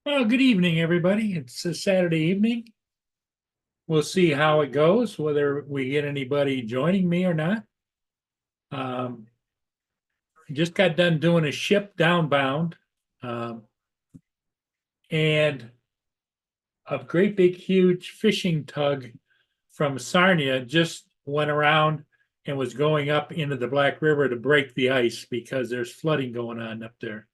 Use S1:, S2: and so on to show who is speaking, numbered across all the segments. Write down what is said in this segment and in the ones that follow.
S1: Well, good evening, everybody. It's a Saturday evening. We'll see how it goes, whether we get anybody joining me or not. Um, just got done doing a ship downbound, um, and a great big huge fishing tug from Sarnia just went around and was going up into the Black River to break the ice because there's flooding going on up there.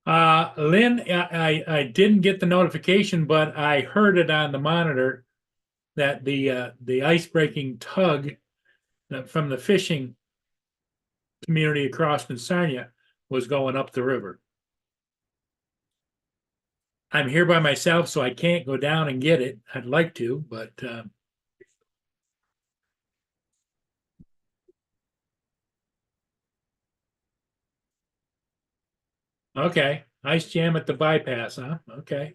S1: Lynn, I didn't get the notification, but I heard it on the monitor that the ice breaking tug from the fishing community across from Sarnia was going up the river. I'm here by myself, so I can't go down and get it. I'd like to, but okay. Ice jam at the bypass, huh? Okay.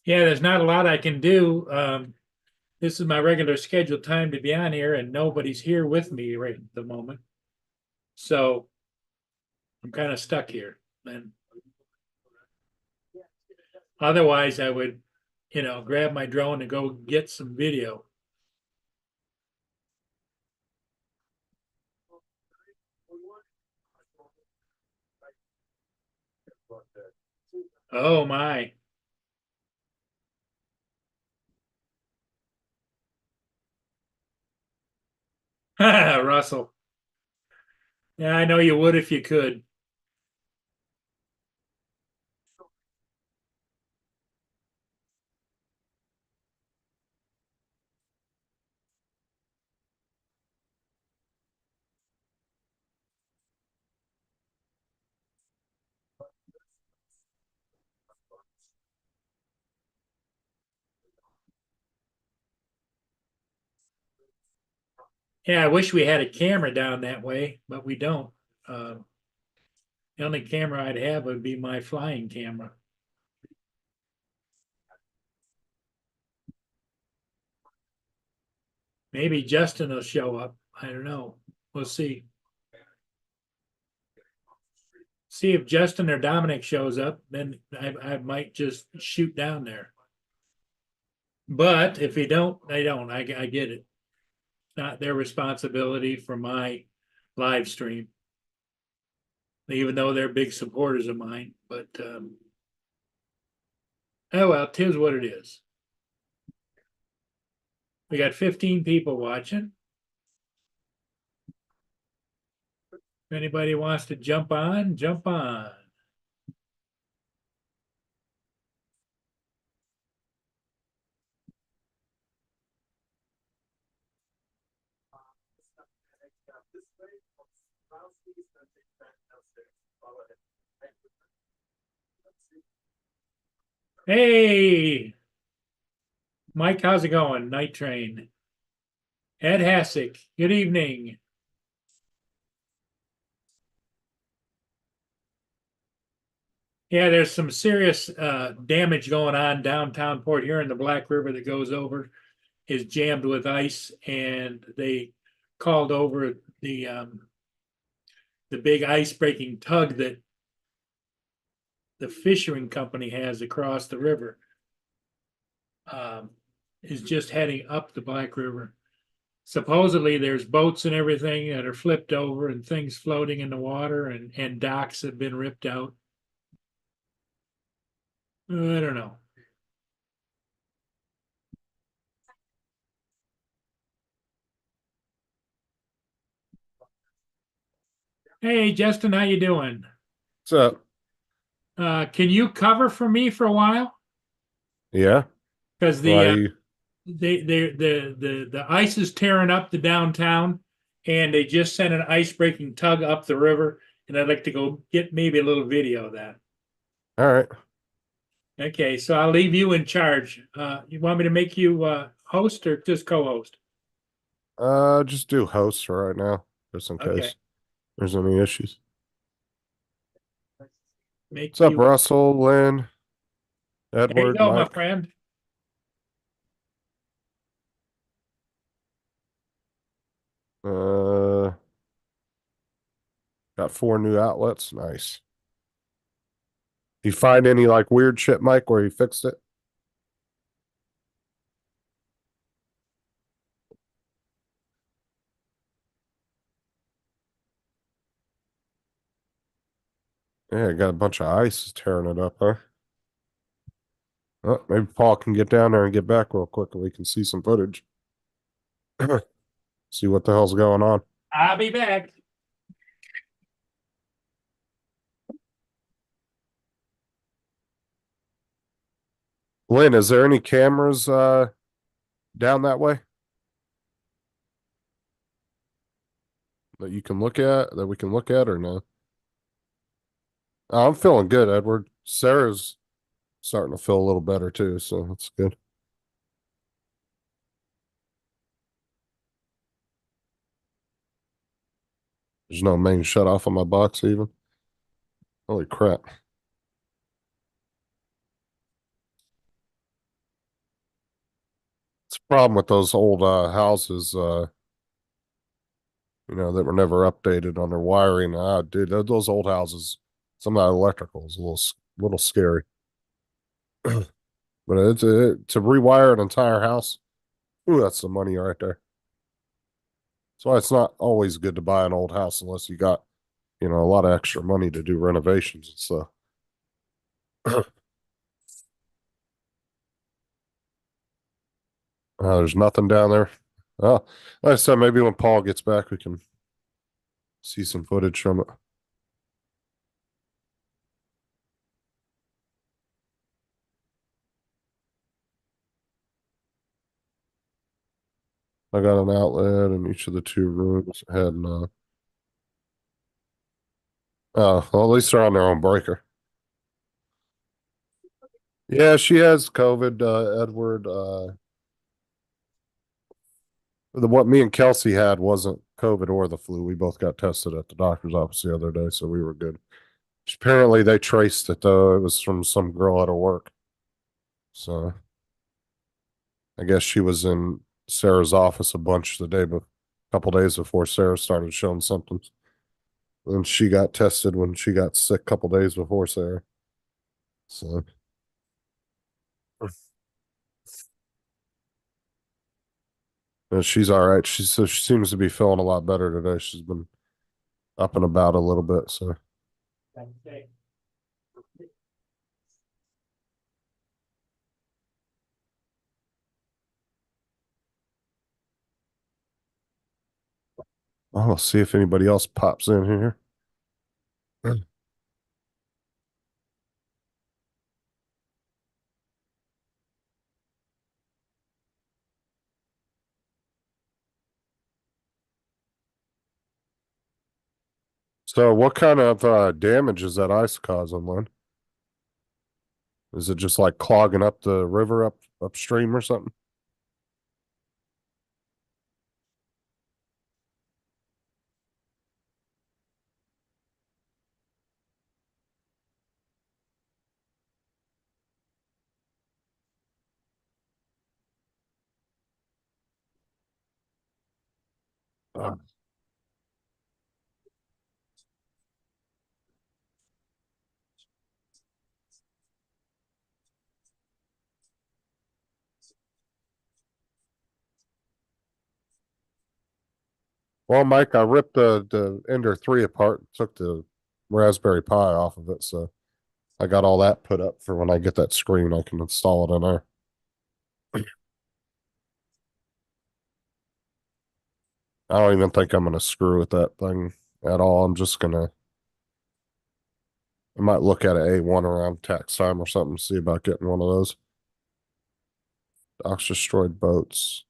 S1: Yeah, there's not a lot I can do. This is my regular scheduled time to be on here, and nobody's here with me right at the moment. So I'm kind of stuck here. And otherwise, I would, grab my drone and go get some video. Oh my. Russell. Yeah, I know you would if you could. Yeah, I wish we had a camera down that way, but we don't. The only camera I'd have would be my flying camera. Maybe Justin will show up. I don't know. We'll see. See if Justin or Dominic shows up, then I might just shoot down there. But if they don't, they don't. I get it. Not their responsibility for my live stream, even though they're big supporters of mine. But oh well, tis what it is. We got 15 people watching. If anybody wants to jump on, jump on. Hey, Mike, how's it going? Night Train. Ed Hassick, good evening. Yeah, there's some serious damage going on downtown Port Huron. The Black River that goes over is jammed with ice, and they called over the big ice breaking tug that the fishing company has across the river. Is just heading up the Black River. Supposedly, there's boats and everything that are flipped over and things floating in the water, and docks have been ripped out. I don't know. Hey, Justin, how you doing?
S2: So,
S1: Can you cover for me for a while?
S2: yeah,
S1: Because
S2: why?
S1: the ice is tearing up the downtown, and they just sent an ice breaking tug up the river, and I'd like to go get maybe a little video of that.
S2: All right.
S1: Okay, so I'll leave you in charge. You want me to make you host or just co-host?
S2: Just do host for right now, just in
S1: Okay.
S2: case there's any issues.
S1: Make
S2: What's up,
S1: you,
S2: Russell, Lynn,
S1: there you
S2: Edward,
S1: go, my
S2: Mike?
S1: friend.
S2: Uh, got 4 new outlets. Nice. You find any like weird shit, Mike, where you fixed it? Yeah, got a bunch of ice tearing it up, huh? Oh, maybe Paul can get down there and get back real quick and we can see some footage. See what the hell's going on.
S1: I'll be back.
S2: Lynn, is there any cameras down that way that you can look at that we can look at or no? I'm feeling good, Edward. Sarah's starting to feel a little better too, so that's good. There's no main shut off on my box even. Holy crap. It's a problem with those old houses, that were never updated on their wiring. Dude, those old houses, some of that electrical is a little scary. But to rewire an entire house, ooh, that's some money right there. That's why it's not always good to buy an old house unless you got, a lot of extra money to do renovations and stuff. There's nothing down there. Oh, like I said, maybe when Paul gets back, we can see some footage from it. I got an outlet in each of the 2 rooms. Had well, at least they're on their own breaker. Yeah, she has COVID, Edward. What me and Kelsey had wasn't COVID or the flu. We both got tested at the doctor's office the other day, so we were good. Apparently, they traced it though. It was from some girl at her work. So I guess she was in Sarah's office a bunch couple days before Sarah started showing symptoms. And she got tested when she got sick a couple days before Sarah. So she's all right. She seems to be feeling a lot better today. She's been up and about a little bit. So I'll see if anybody else pops in here. So, what kind of damage is that ice causing, Lynn? Is it just like clogging up the river upstream or something? Uh, well, Mike, I ripped the Ender 3 apart, took the Raspberry Pi off of it, so I got all that put up for when I get that screen, I can install it in there. I don't even think I'm gonna screw with that thing at all. I might look at an A1 around tax time or something, see about getting one of those. Docks destroyed boats,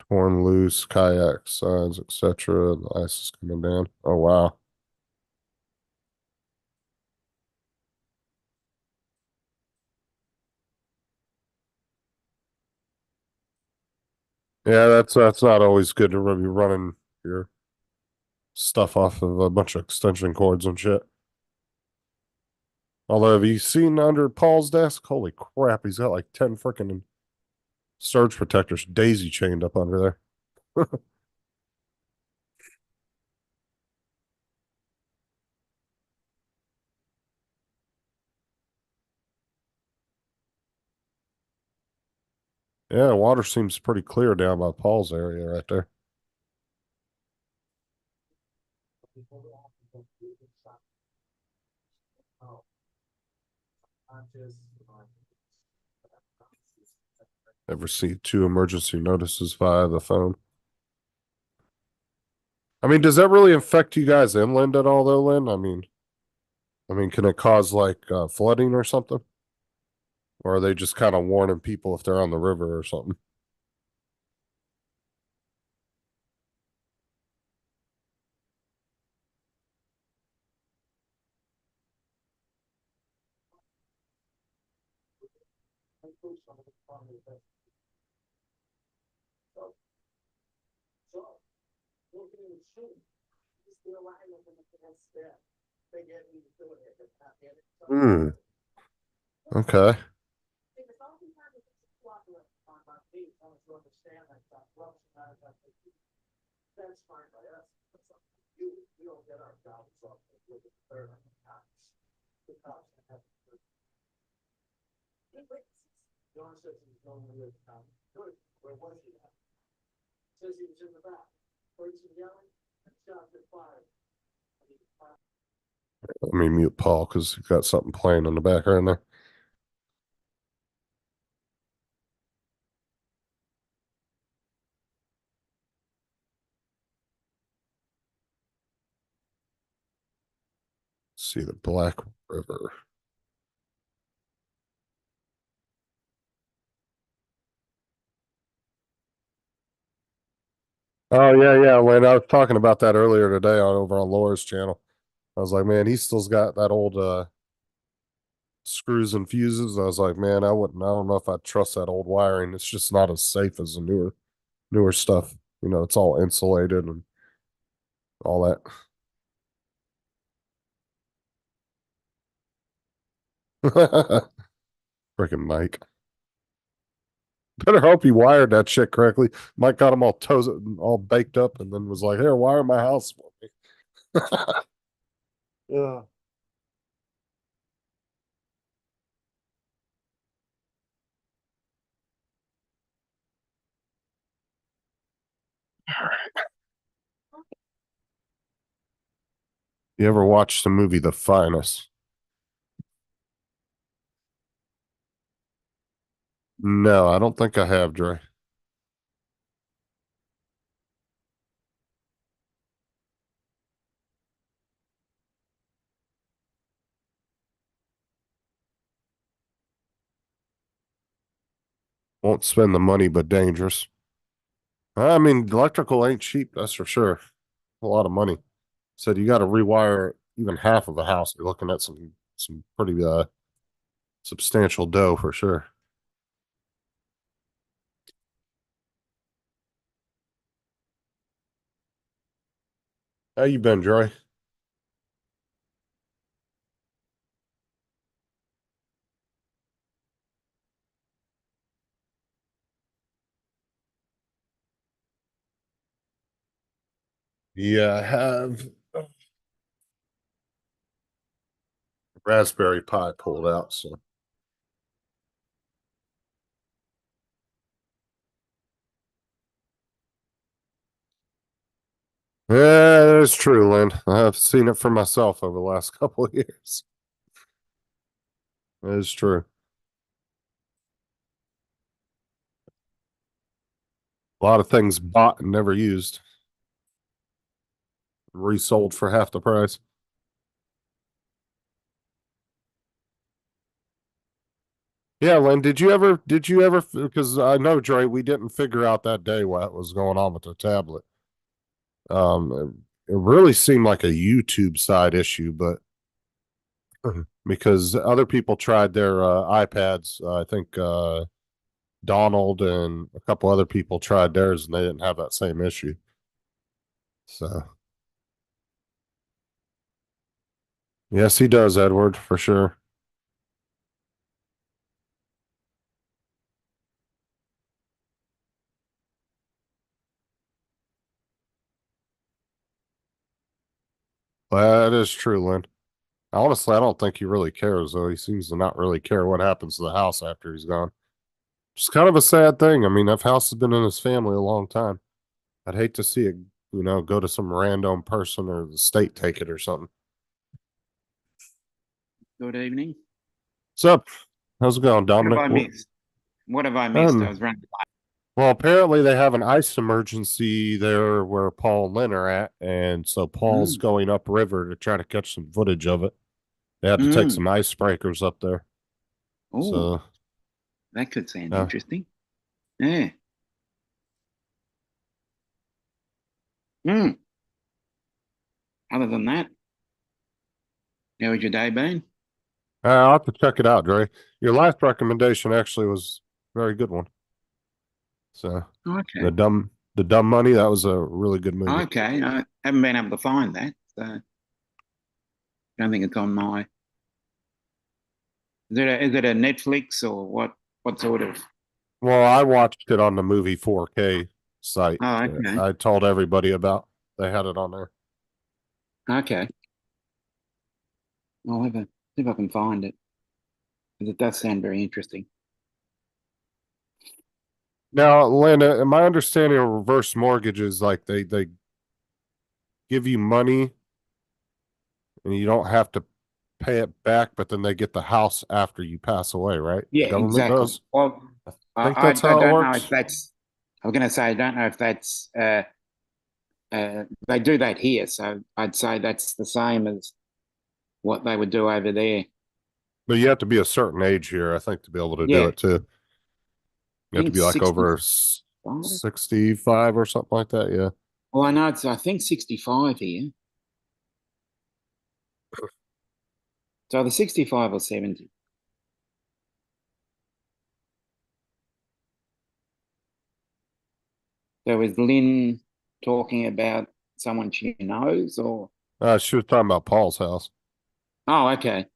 S2: torn loose, kayak signs, etc. The ice is coming down. Oh wow. Yeah, that's not always good to be running your stuff off of a bunch of extension cords and shit. Although, have you seen under Paul's desk? Holy crap, he's got like 10 freaking surge protectors daisy chained up under there. Yeah, water seems pretty clear down by Paul's area right there. Ever see 2 emergency notices via the phone? I mean, does that really affect you guys inland at all, though, Lynn? I mean, can it cause like flooding or something? Or are they just kind of warning people if they're on the river or something? Hmm. Okay. Let me mute Paul because he's got something playing in the background there. Let's see the Black River. Oh yeah, yeah. When I was talking about that earlier today on over on Laura's channel, I was like, man, he still's got that old screws and fuses. I was like, man, I wouldn't. I don't know if I'd trust that old wiring. It's just not as safe as the newer stuff. It's all insulated and all that. Freaking Mike. Better hope he wired that shit correctly. Mike got him all baked up, and then was like, "Here, wire my house for me." Yeah. You ever watched the movie The Finest? No, I don't think I have, Dre. Won't spend the money, but dangerous. I mean, electrical ain't cheap, that's for sure. A lot of money. Said you got to rewire even half of a house. You're looking at some pretty substantial dough for sure. How you been, Dre? Yeah, I have raspberry pie pulled out. So yeah, that's true, Lynn. I've seen it for myself over the last couple of years. That is true. A lot of things bought and never used, resold for half the price. Yeah, Lynn, did you ever, because I know, Dre, we didn't figure out that day what was going on with the tablet. It really seemed like a YouTube side issue, but because other people tried their iPads, I think Donald and a couple other people tried theirs and they didn't have that same issue. So, yes, he does, Edward, for sure. That is true, Lynn. Honestly, I don't think he really cares, though. He seems to not really care what happens to the house after he's gone. It's kind of a sad thing. I mean, that house has been in his family a long time. I'd hate to see it, go to some random person or the state take it or something.
S3: Good evening.
S2: What's up? How's it going,
S3: What have
S2: Dominic?
S3: I missed? What have I missed? I was running.
S2: Well, apparently they have an ice emergency there where Paul and Lynn are at, and so Paul's going upriver to try to catch some footage of it. They had to take some icebreakers up there.
S3: Oh,
S2: So
S3: that could sound
S2: Yeah.
S3: interesting. Yeah. Hmm. Other than that, how has your day been?
S2: I'll have to check it out, Dre. Your last recommendation actually was a very good one. So
S3: Okay.
S2: the dumb money, that was a really good movie.
S3: Okay. I haven't been able to find that, so don't think it's on my. Is it a Netflix or what? What sort of?
S2: Well, I watched it on the movie 4K site.
S3: Oh, okay.
S2: I told everybody about. They had it on there.
S3: Okay. I'll see if I can find it, because it does sound very interesting.
S2: Now, Lynn, my understanding of reverse mortgages, like they give you money and you don't have to pay it back, but then they get the house after you pass away, right? The
S3: Yeah,
S2: government
S3: exactly.
S2: does.
S3: Well,
S2: I think
S3: I
S2: that's how it
S3: don't know
S2: works.
S3: if that's. I was going to say I don't know if that's. They do that here, so I'd say that's the same as what they would do over there.
S2: But you have to be a certain age here, I think, to be able to do
S3: Yeah,
S2: it too. You
S3: I
S2: have to
S3: think
S2: be like over
S3: 65.
S2: 65 or something like that. Yeah.
S3: Well, I know I think 65 here. So the 65 or 70. So was Lynn talking about someone she knows, or?
S2: She was talking about Paul's house.
S3: Oh, okay.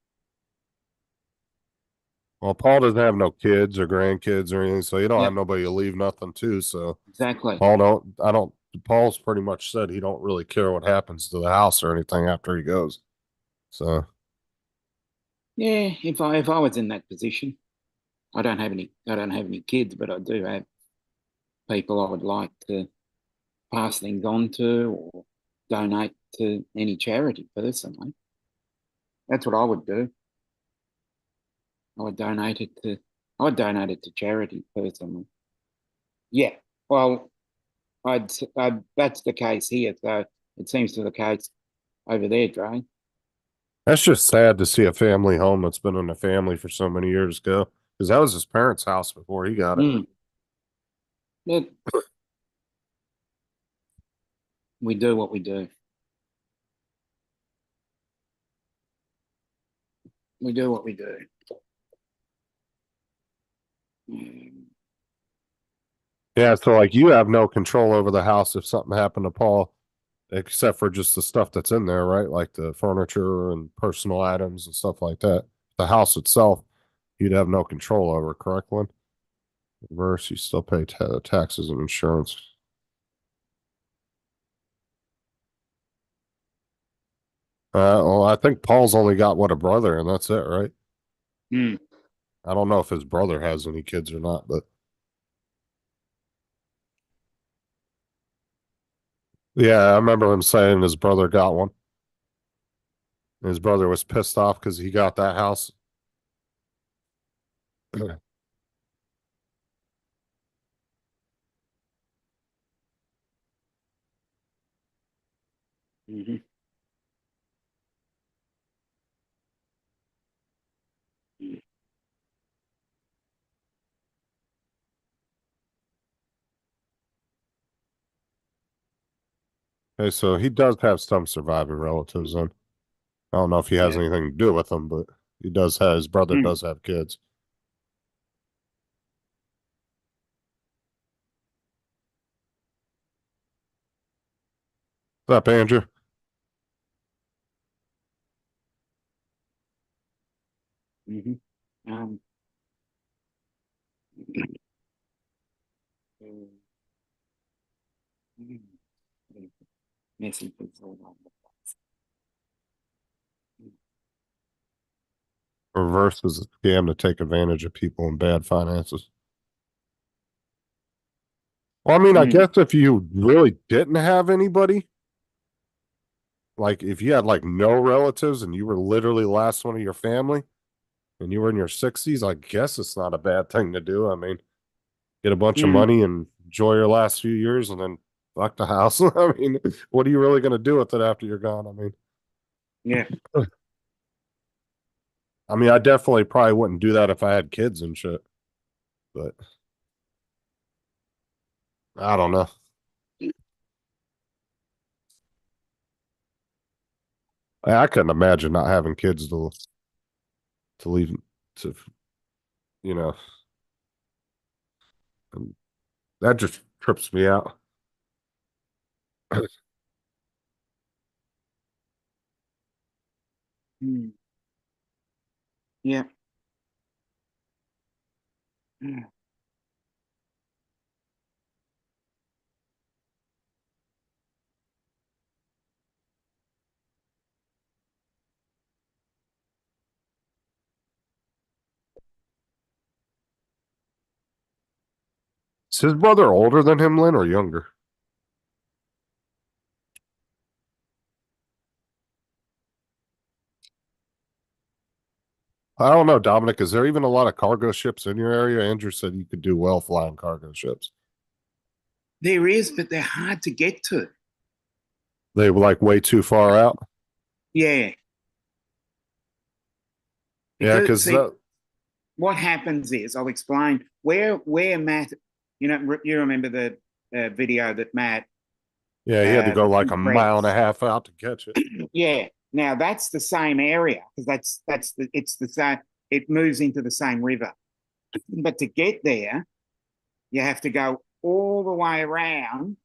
S2: Well, Paul doesn't have no kids or grandkids or anything, so you don't
S3: Yep,
S2: have nobody to leave nothing to. So
S3: exactly.
S2: Paul's pretty much said he don't really care what happens to the house or anything after he goes. So
S3: Yeah, if I was in that position, I don't have any kids, but I do have people I would like to pass things on to or donate to any charity personally. That's what I would do. I would donate it to charity personally. Yeah. Well, that's the case here. So it seems to be the case over there, Dre.
S2: that's just sad to see a family home that's been in the family for so many years go. Because that was his parents' house before he got it.
S3: But we do what we do. We do what we do.
S2: Yeah, so like you have no control over the house if something happened to Paul, except for just the stuff that's in there, right? Like the furniture and personal items and stuff like that. The house itself, you'd have no control over, correct, Lynn? Reverse, you still pay taxes and insurance. Well, I think Paul's only got what, a brother, and that's it, right?
S3: Mm.
S2: I don't know if his brother has any kids or not, but yeah, I remember him saying his brother got one. His brother was pissed off because he got that house.
S3: Mm-hmm.
S2: Okay, so he does have some surviving relatives then. I don't know if he has
S3: Yeah.
S2: anything to do with them, but he does have, his brother
S3: Mm.
S2: does have kids. What's up, Andrew?
S3: Mm-hmm. Messages all over the place.
S2: Reverse is a scam to take advantage of people in bad finances. Well, I mean, I
S3: Mm.
S2: guess if you really didn't have anybody, like if you had like no relatives and you were literally the last one of your family and you were in your 60s, I guess it's not a bad thing to do. I mean, get a bunch of
S3: Mm.
S2: money and enjoy your last few years and then fuck the house. I mean, what are you really going to do with it after you're gone?
S3: Yeah.
S2: I mean, I definitely probably wouldn't do that if I had kids and shit, but I don't know. I couldn't imagine not having kids to leave to, you know, and that just trips me out.
S3: Mm. Yeah. Mm.
S2: Is his brother older than him, Lynn, or younger? I don't know, Dominic. Is there even a lot of cargo ships in your area? Andrew said you could do well flying cargo ships.
S3: There is, but they're hard to get to.
S2: They were like way too far out.
S3: Yeah.
S2: Yeah,
S3: Because
S2: because
S3: see, what happens is, I'll explain where Matt, you remember the video that Matt,
S2: yeah, he had to go like a
S3: Brett.
S2: mile and a half out to catch it.
S3: Yeah. Now that's the same area because it's the same. It moves into the same river, but to get there, you have to go all the way around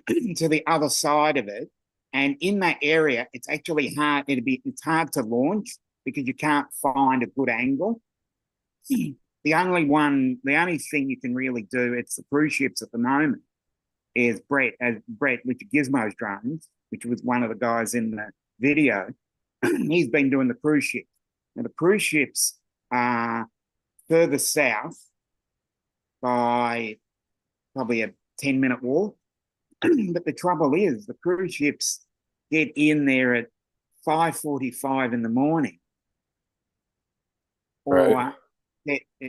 S3: to the other side of it. And in that area, it's actually hard. It's hard to launch because you can't find a good angle. The only thing you can really do, it's the cruise ships at the moment, is Brett with the Gizmos drones, which was one of the guys in the video. He's been doing the cruise ships. Now the cruise ships are further south by probably a 10-minute walk. But the trouble is the cruise ships get in there at 5:45 in the morning, or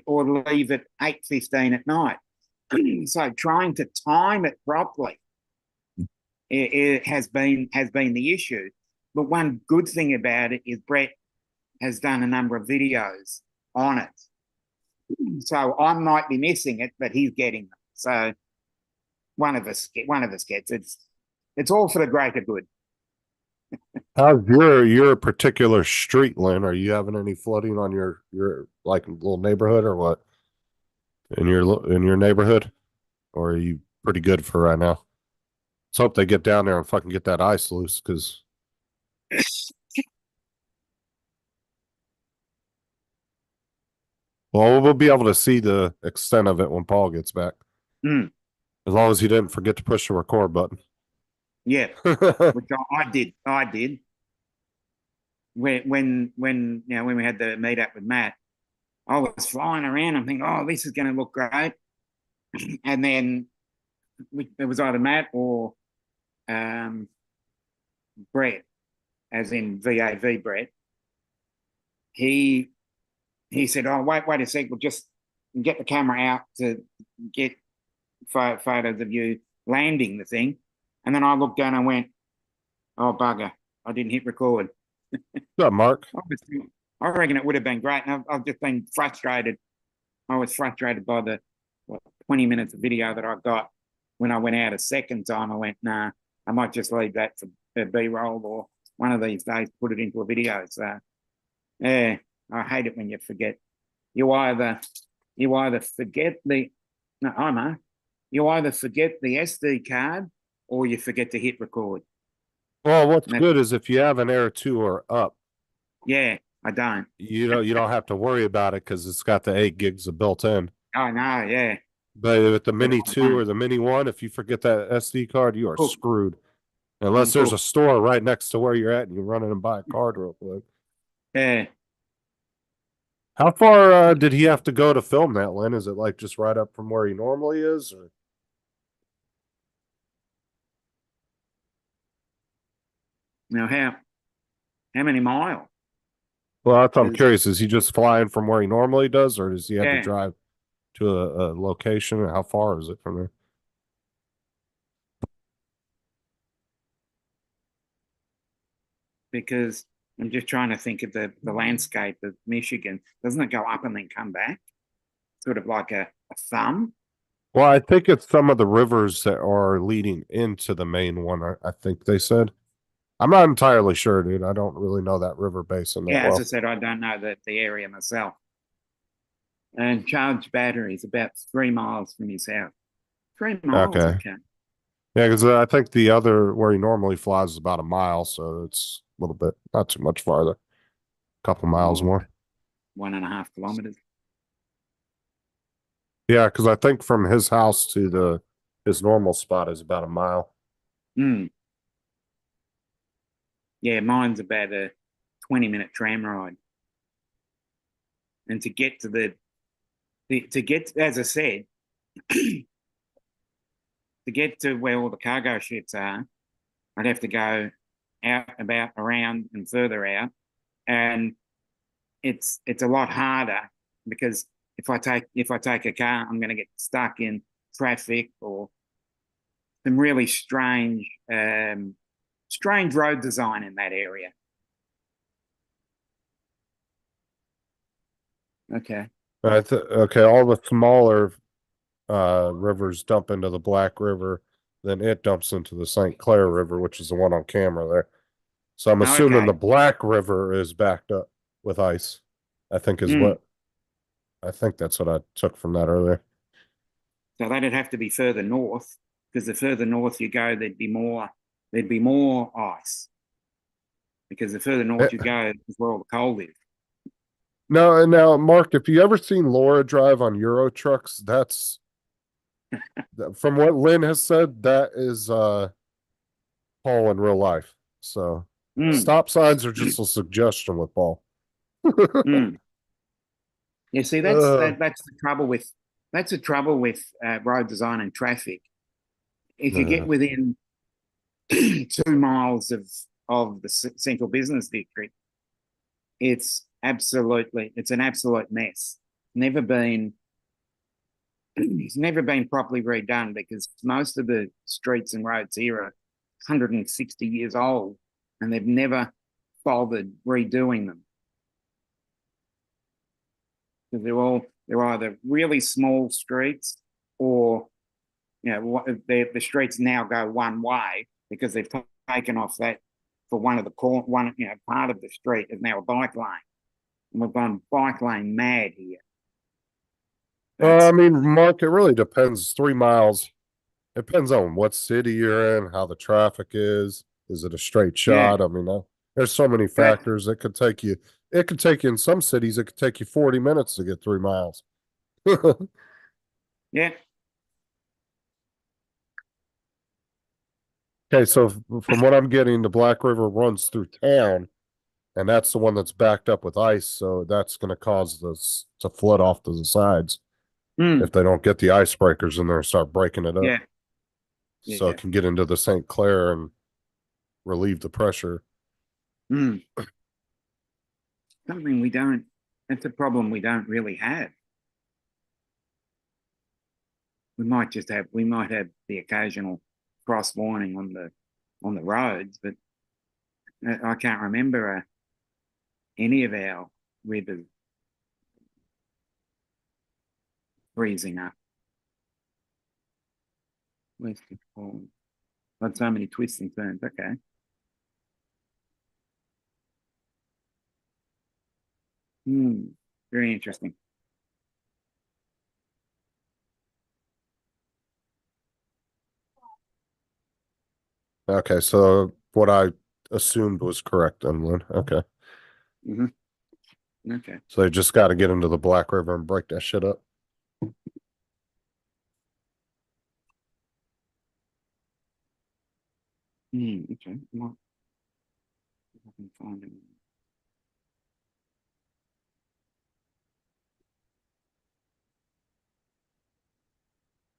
S3: or leave at 8:15 at night. So trying to time it properly it has been the issue. But one good thing about it is Brett has done a number of videos on it. So I might be missing it, but he's getting them. So one of us gets it. It's all for the greater good.
S2: How's your particular street, Lynn? Are you having any flooding on your like little neighborhood or what? In your neighborhood, or are you pretty good for right now? Let's hope they get down there and fucking get that ice loose, because well, we'll be able to see the extent of it when Paul gets back.
S3: Mm.
S2: As long as he didn't forget to push the record button.
S3: Yeah, which I did. When we had the meet up with Matt, I was flying around. I'm thinking, oh, this is going to look great. And then it was either Matt or Brett, as in VAV Brett. He said, oh, wait a sec, we'll just get the camera out to get photos of you landing the thing. And then I looked down and went, oh, bugger, I didn't hit record.
S2: What's up, Mark?
S3: I reckon it would have been great. And I've just been frustrated. I was frustrated by the 20 minutes of video that I got. When I went out a second time, I went, nah, I might just leave that for B-roll, or one of these days put it into a video. So, yeah, I hate it when you forget. You either forget the you either forget the SD card or you forget to hit record.
S2: Well, what's good is if you have an Air 2 or up,
S3: yeah, I don't.
S2: You don't have to worry about it because it's got the 8 gigs of built in.
S3: Oh no, yeah.
S2: But with the Mini 2 or the Mini 1, if you forget that SD card, you are screwed. Unless there's a store right next to where you're at and you run in and buy a card real quick.
S3: Yeah.
S2: How far did he have to go to film that, Lynn? Is it like just right up from where he normally is, or?
S3: Now, how many miles?
S2: Well, that's what I'm
S3: Is
S2: curious. Is he just flying from where he normally does, or does he have to
S3: yeah,
S2: drive to a location? How far is it from there?
S3: because I'm just trying to think of the landscape of Michigan. Doesn't it go up and then come back? Sort of like a thumb.
S2: Well, I think it's some of the rivers that are leading into the main one. I think they said. I'm not entirely sure, dude. I don't really know that river basin that
S3: Yeah, as I
S2: well.
S3: said, I don't know the area myself. And Charged Battery is about 3 miles from his house. 3 miles,
S2: Okay.
S3: okay.
S2: Yeah, because I think the other where he normally flies is about a mile, so it's a little bit not too much farther, a couple miles
S3: Or
S2: more.
S3: 1.5 kilometers.
S2: Yeah, because I think from his house to the his normal spot is about a mile.
S3: Mm. Yeah, mine's about a 20-minute tram ride. And to get to to get, as I said, to get to where all the cargo ships are, I'd have to go out, about, around, and further out. And it's a lot harder because if I take a car, I'm going to get stuck in traffic or some really strange road design in that area. Okay.
S2: Okay, all the smaller rivers dump into the Black River, then it dumps into the St. Clair River, which is the one on camera there. So I'm assuming
S3: Okay.
S2: the Black River is backed up with ice. I think is
S3: Mm.
S2: what I think that's what I took from that earlier.
S3: So that'd have to be further north because the further north you go, there'd be more ice because the further
S2: Eh,
S3: north you go is where all the cold is.
S2: No, and now, Mark, if you ever seen Laura drive on Euro trucks, that's from what Lynn has said, that is Paul in real life. So
S3: Mm.
S2: stop signs are just a suggestion with Paul.
S3: Mm. Yeah, see,
S2: uh,
S3: that's the trouble with road design and traffic. If you get
S2: uh,
S3: within 2 miles of the central business district, it's an absolute mess. Never been it's never been properly redone because most of the streets and roads here are 160 years old, and they've never bothered redoing them because they're either really small streets or the streets now go one way because they've taken off that for one of the part of the street is now a bike lane, and we've gone bike lane mad here.
S2: I
S3: That's
S2: mean, Mark, it really depends. 3 miles. It depends on what city you're in, how the traffic is. Is it a straight
S3: yeah,
S2: shot? I mean, there's so many
S3: but
S2: factors that could take you. It could take you in some cities. It could take you 40 minutes to get 3 miles.
S3: yeah,
S2: Okay, so from what I'm getting, the Black River runs through town, and that's the one that's backed up with ice. So that's going to cause this to flood off to the sides
S3: mm,
S2: if they don't get the icebreakers in there and start breaking it up.
S3: yeah,
S2: So
S3: yeah.
S2: it can get into the St. Clair and relieve the pressure.
S3: Mm. Something we don't. That's a problem we don't really have. We might have the occasional cross warning on the roads, but I can't remember any of our rivers freezing up. Where's the fall? Had so many twists and turns. Okay. Hmm. Very interesting.
S2: Okay, so what I assumed was correct then, Lynn. Okay.
S3: Hmm. Okay.
S2: So they just got to get into the Black River and break that shit up.
S3: Okay. Well, if I can find it.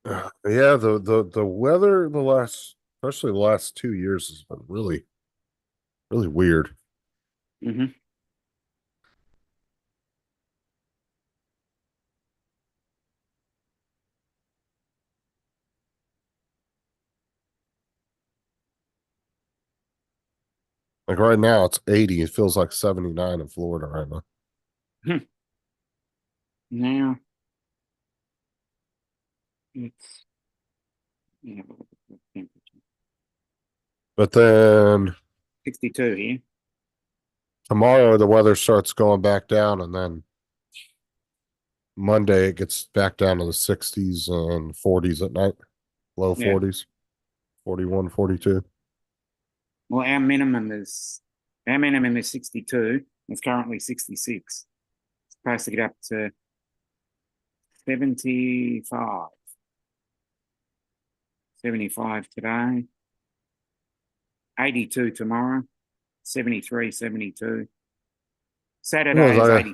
S2: Yeah, the weather the last, especially the last 2 years, has been really weird.
S3: Hmm.
S2: Like right now, it's 80. It feels like 79 in Florida right now.
S3: Now it's yeah, what is the temperature?
S2: But then
S3: 62 here.
S2: tomorrow the weather starts going back down, and then Monday it gets back down to the 60s and 40s at night, low
S3: Yeah.
S2: 40s, 41, 42.
S3: Well, our minimum is 62. It's currently 66. It's supposed to get up to 75. 75 today. 82 tomorrow. 73, 72. Saturday
S2: Yeah,
S3: is
S2: I-
S3: 80.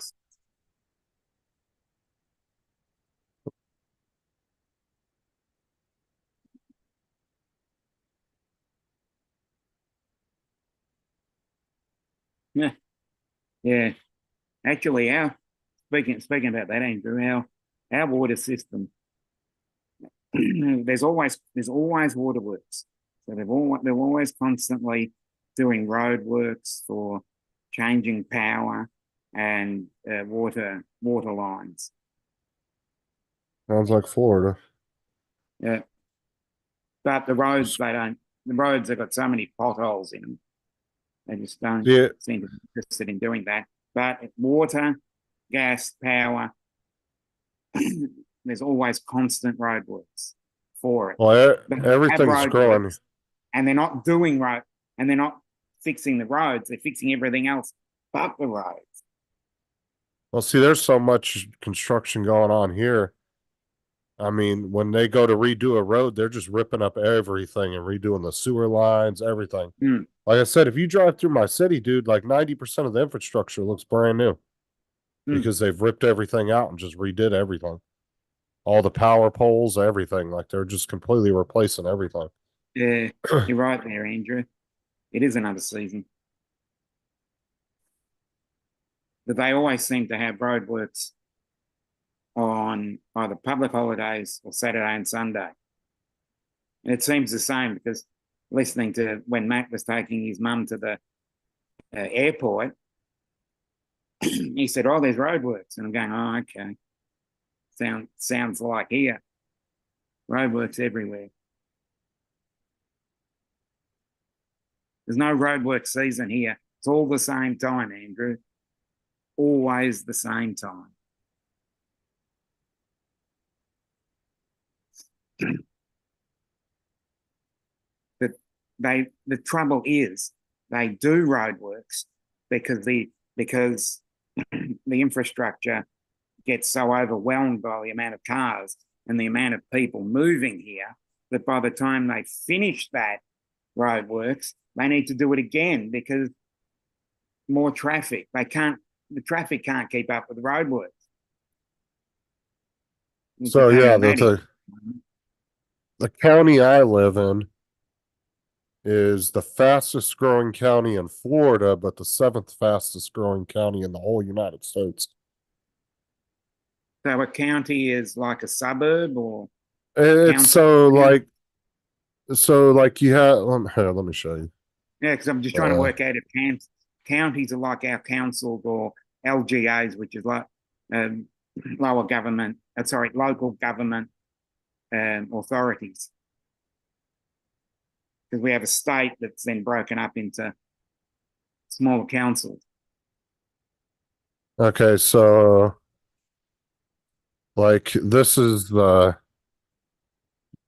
S3: Yeah. Yeah. Actually, speaking about that, Andrew, our water system, there's always waterworks. So they're always constantly doing road works for changing power and water lines.
S2: Sounds like Florida.
S3: Yeah. But the roads have got so many potholes in them. They just don't
S2: Yeah,
S3: seem to be interested in doing that. But water, gas, power, there's always constant roadworks for it.
S2: well,
S3: But they have
S2: everything's growing.
S3: roadworks, and they're not doing road, and they're not fixing the roads. They're fixing everything else but the roads.
S2: Well, see, there's so much construction going on here. I mean, when they go to redo a road, they're just ripping up everything and redoing the sewer lines, everything.
S3: Mm.
S2: Like I said, if you drive through my city, dude, like 90% of the infrastructure looks brand new because they've ripped everything out and just redid everything. All the power poles, everything. Like they're just completely replacing everything.
S3: Yeah, you're right there, Andrew. It is another season. But they always seem to have roadworks on either public holidays or Saturday and Sunday. And it seems the same because listening to when Matt was taking his mum to the airport, he said, "Oh, there's roadworks," and I'm going, "Oh, okay. Sounds like here, roadworks everywhere." There's no roadwork season here. It's all the same time, Andrew. Always the same time. But the trouble is they do roadworks because the infrastructure gets so overwhelmed by the amount of cars and the amount of people moving here that by the time they finish that roadworks, they need to do it again because more traffic. The traffic can't keep up with the roadworks.
S2: So yeah, the county I live in is the fastest growing county in Florida, but the seventh fastest growing county in the whole United States.
S3: So a county is like a suburb or
S2: It's
S3: council?
S2: so like you have, let me show you.
S3: Yeah, because I'm just trying to work out if counties are like our councils or LGAs, which is like local government authorities. Because we have a state that's then broken up into smaller councils.
S2: Okay, so like this is the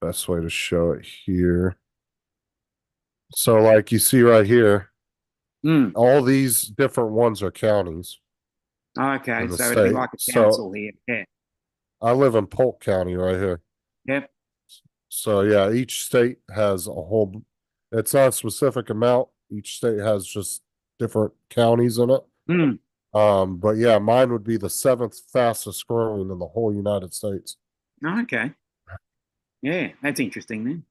S2: best way to show it here. So like you see right here, all these different ones are counties.
S3: Okay,
S2: in the
S3: so it'd be
S2: state.
S3: like a
S2: So
S3: council here. Yeah.
S2: I live in Polk County right here.
S3: Yep.
S2: So yeah, each state has a whole, it's not a specific amount. Each state has just different counties in it. But yeah, mine would be the seventh fastest growing in the whole United States.
S3: Okay. Yeah, that's interesting then.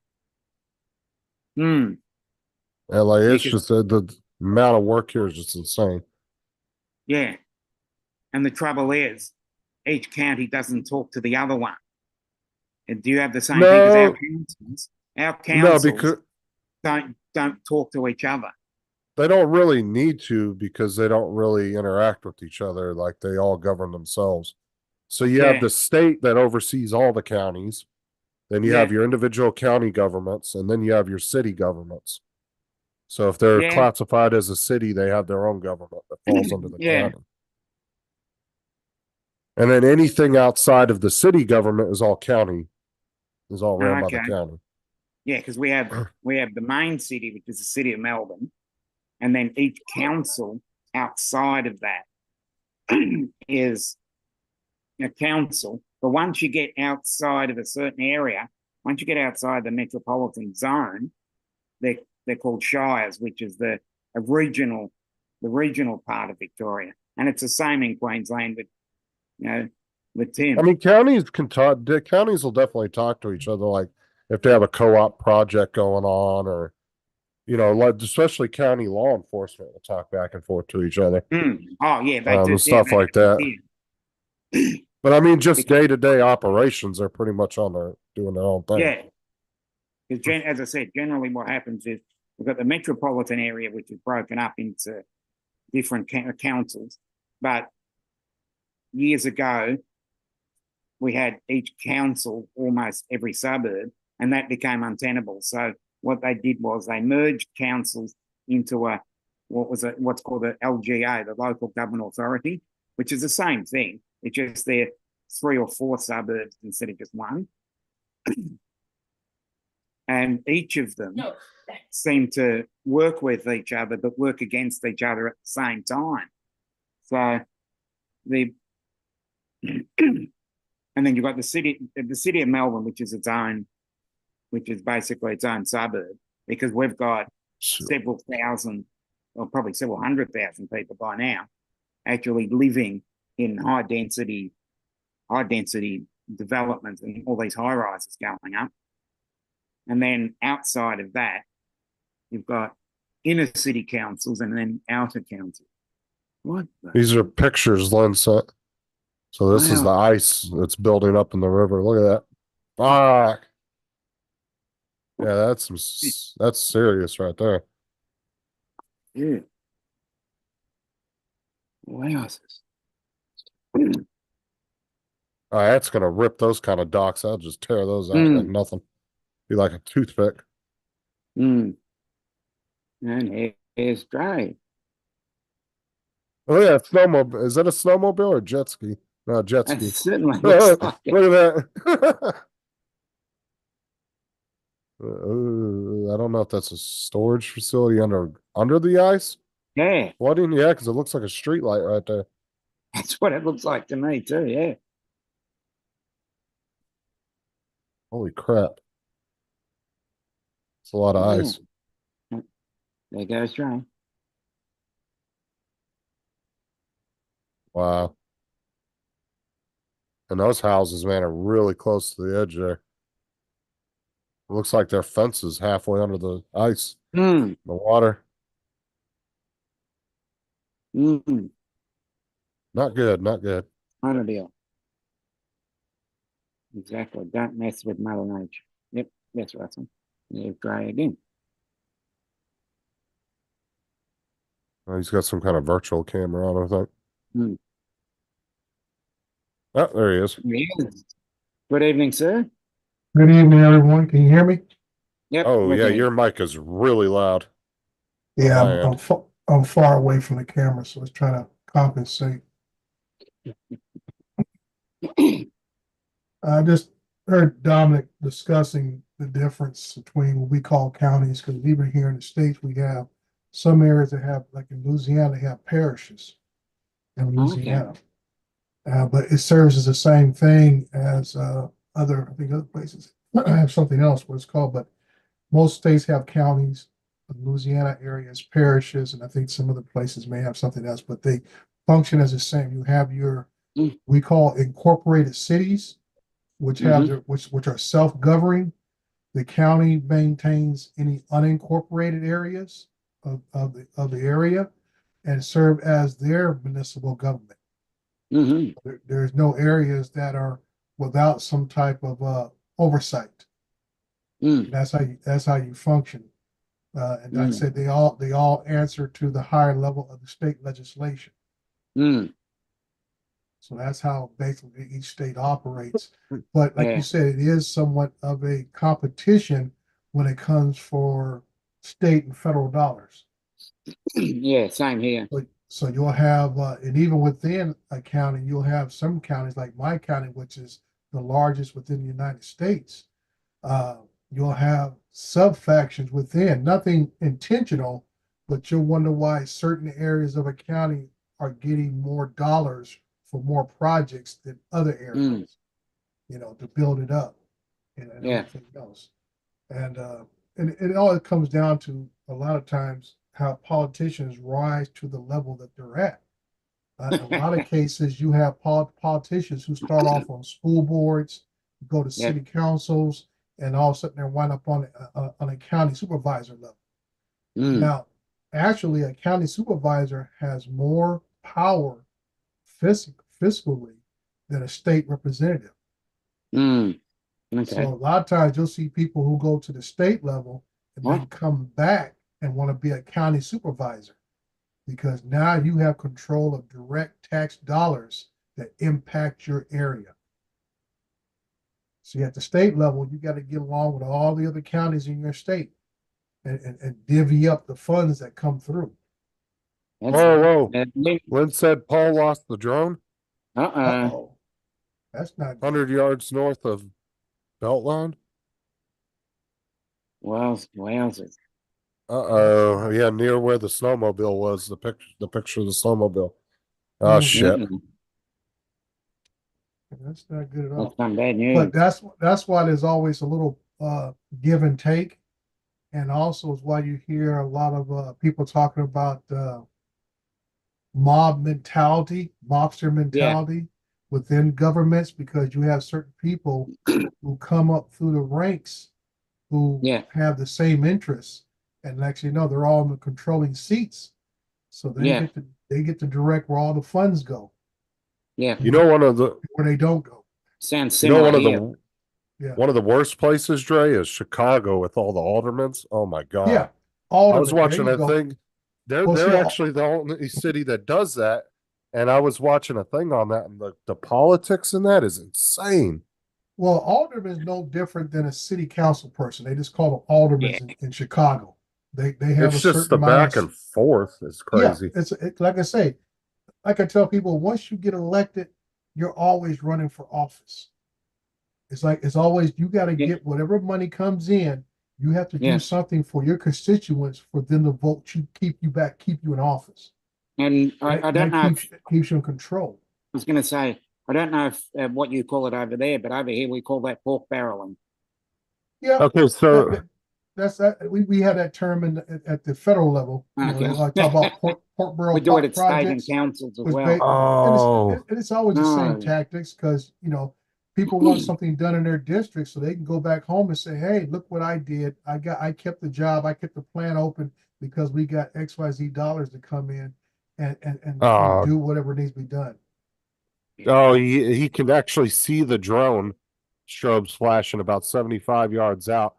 S3: Hmm.
S2: LA, it's
S3: Because-
S2: just the amount of work here is just insane.
S3: Yeah. And the trouble is, each county doesn't talk to the other one. And do you have the same thing as our
S2: No,
S3: councils? Our
S2: no,
S3: councils
S2: because
S3: don't talk to each other.
S2: they don't really need to because they don't really interact with each other. Like they all govern themselves. So you have
S3: Yeah.
S2: the state that oversees all the counties. Then you have
S3: Yeah.
S2: your individual county governments, and then you have your city governments. So if they're
S3: Yeah.
S2: classified as a city, they have their own government that falls under the
S3: Yeah.
S2: county. And then anything outside of the city government is all county, is all ran by the
S3: Okay.
S2: county.
S3: Yeah, because we have the main city, which is the city of Melbourne, and then each council outside of that is a council. But once you get outside of a certain area, once you get outside the metropolitan zone, they're called shires, which is the regional part of Victoria, and it's the same in Queensland with Tim.
S2: I mean, counties can talk, the counties will definitely talk to each other, like if they have a co-op project going on or, like especially county law enforcement will talk back and forth to each other.
S3: Oh yeah, they do
S2: And stuff like that. But I mean, just day-to-day operations are pretty much doing their own thing.
S3: Yeah, because as I said, generally what happens is we've got the metropolitan area, which is broken up into different councils. But years ago, we had each council almost every suburb, and that became untenable. So what they did was they merged councils into what's called the LGA, the local government authority, which is the same thing. It's just they're 3 or 4 suburbs instead of just one. And each of them seem to work with each other, but work against each other at the same time. So and then you've got the city of Melbourne, which is basically its own suburb, because we've got several thousand, or probably several 100,000 people by now, actually living in high density developments and all these high rises going up. And then outside of that, you've got inner city councils and then outer councils. What?
S2: These are pictures Lynn sent. So this is the ice that's building up in the river. Look at that. Fuck. Yeah, that's serious right there.
S3: Yeah. Wow.
S2: That's gonna rip those kind of docks. I'll just tear those out like nothing. Be like a toothpick.
S3: And here's dry.
S2: Oh yeah, snowmobile. Is that a snowmobile or jet ski? No, jet ski.
S3: Certainly looks like it.
S2: Look at that. I don't know if that's a storage facility under the ice.
S3: Yeah,
S2: Flooding, yeah, because it looks like a street light right there.
S3: that's what it looks like to me too. Yeah.
S2: Holy crap. It's a lot of ice.
S3: There goes dry.
S2: Wow. And those houses, man, are really close to the edge there. It looks like their fence is halfway under the ice, the water. Not good, not good.
S3: Not a deal. Exactly. Don't mess with Mother Nature. Yep, that's right. There's dry again.
S2: Oh, he's got some kind of virtual camera on, I think. Oh, there he is.
S3: Yes. Good evening, sir.
S4: Good evening, everyone. Can you hear me?
S3: Yep.
S2: Oh,
S3: we
S2: yeah,
S3: can.
S2: your mic is really loud.
S4: Yeah,
S2: my end.
S4: I'm far away from the camera, so I was trying to compensate. I just heard Dominic discussing the difference between what we call counties, because even here in the States, we have some areas that have, like in Louisiana, they have parishes in Louisiana. But it serves as the same thing as I think other places have something else what it's called, but most states have counties. The Louisiana area is parishes, and I think some other places may have something else, but they function as the same. You have your we call incorporated cities, which have
S3: Mhm.
S4: which are self-governing. The county maintains any unincorporated areas of the area and serve as their municipal government.
S3: Hmm.
S4: There's no areas that are without some type of oversight.
S3: Mm.
S4: That's how you function. And like I
S3: Mm.
S4: said, they all answer to the higher level of the state legislation.
S3: Mm.
S4: So that's how basically each state operates. But like you
S3: Yeah.
S4: said, it is somewhat of a competition when it comes for state and federal dollars.
S3: Yeah, same here.
S4: So you'll have, and even within a county, you'll have some counties like my county, which is the largest within the United States. Uh, you'll have sub factions within, nothing intentional, but you'll wonder why certain areas of a county are getting more dollars for more projects than other areas, to build it up and
S3: Yeah.
S4: everything else. And it all comes down to a lot of times how politicians rise to the level that they're at. In a lot of cases, you have politicians who start off on school boards, go to
S3: Yep.
S4: city councils, and all of a sudden they wind up on a county supervisor level.
S3: Mm.
S4: Now, actually, a county supervisor has more power fiscally than a state representative.
S3: Mm. Okay.
S4: So a lot of times you'll see people who go to the state level and then
S3: What?
S4: come back and want to be a county supervisor because now you have control of direct tax dollars that impact your area. So at the state level, you got to get along with all the other counties in your state and divvy up the funds that come through.
S3: That's
S2: Whoa.
S3: uh,
S2: Lynn said Paul lost the drone
S3: uh-uh.
S4: Uh-oh. That's not good.
S2: 100 yards north of Beltline.
S3: Wowzers.
S2: Uh-oh. Yeah, near where the snowmobile was, the picture of the snowmobile. Oh, shit.
S3: Mm.
S4: That's not good at all.
S3: That's some bad news.
S4: But that's why there's always a little give and take, and also is why you hear a lot of people talking about mobster mentality within governments, because you have certain people who come up through the ranks who have the same interests, and actually no, they're all in the controlling seats, so they get to direct where all the funds go.
S3: Yeah.
S2: You know,
S4: where they don't go.
S3: Sounds
S2: you know,
S3: similar
S2: one of
S3: here.
S2: the one of the worst places, Dre, is Chicago with all the aldermans. Oh my God.
S4: Yeah.
S2: I was
S4: Alderman,
S2: watching
S4: there you
S2: a
S4: go.
S2: thing. They're
S4: Well, see,
S2: actually the only city that does that. And I was watching a thing on that, and the politics in that is insane.
S4: Well, alderman is no different than a city council person. They just call them aldermen in Chicago. They have
S2: It's
S4: a
S2: just
S4: certain
S2: the
S4: amount
S2: back and forth is crazy.
S4: Yeah, it's like I say, like I tell people, once you get elected, you're always running for office. It's always you got to get whatever money comes in. You have to do something for your constituents for them to vote you, keep you in office.
S3: And I don't know.
S4: Keeps you in control.
S3: I was going to say, I don't know if what you call it over there, but over here we call that pork barreling.
S4: Yeah.
S2: Okay, so
S4: that's that. We have that term at the federal level.
S3: Okay.
S4: Talk about pork barrel.
S3: We do it at
S4: projects,
S3: state and councils as well.
S4: And it's always the same tactics because people want something done in their district so they can go back home and say, "Hey, look what I did! I kept the job. I kept the plant open because we got XYZ dollars to come in and do whatever needs to be done."
S2: Oh, he can actually see the drone strobes flashing about 75 yards out.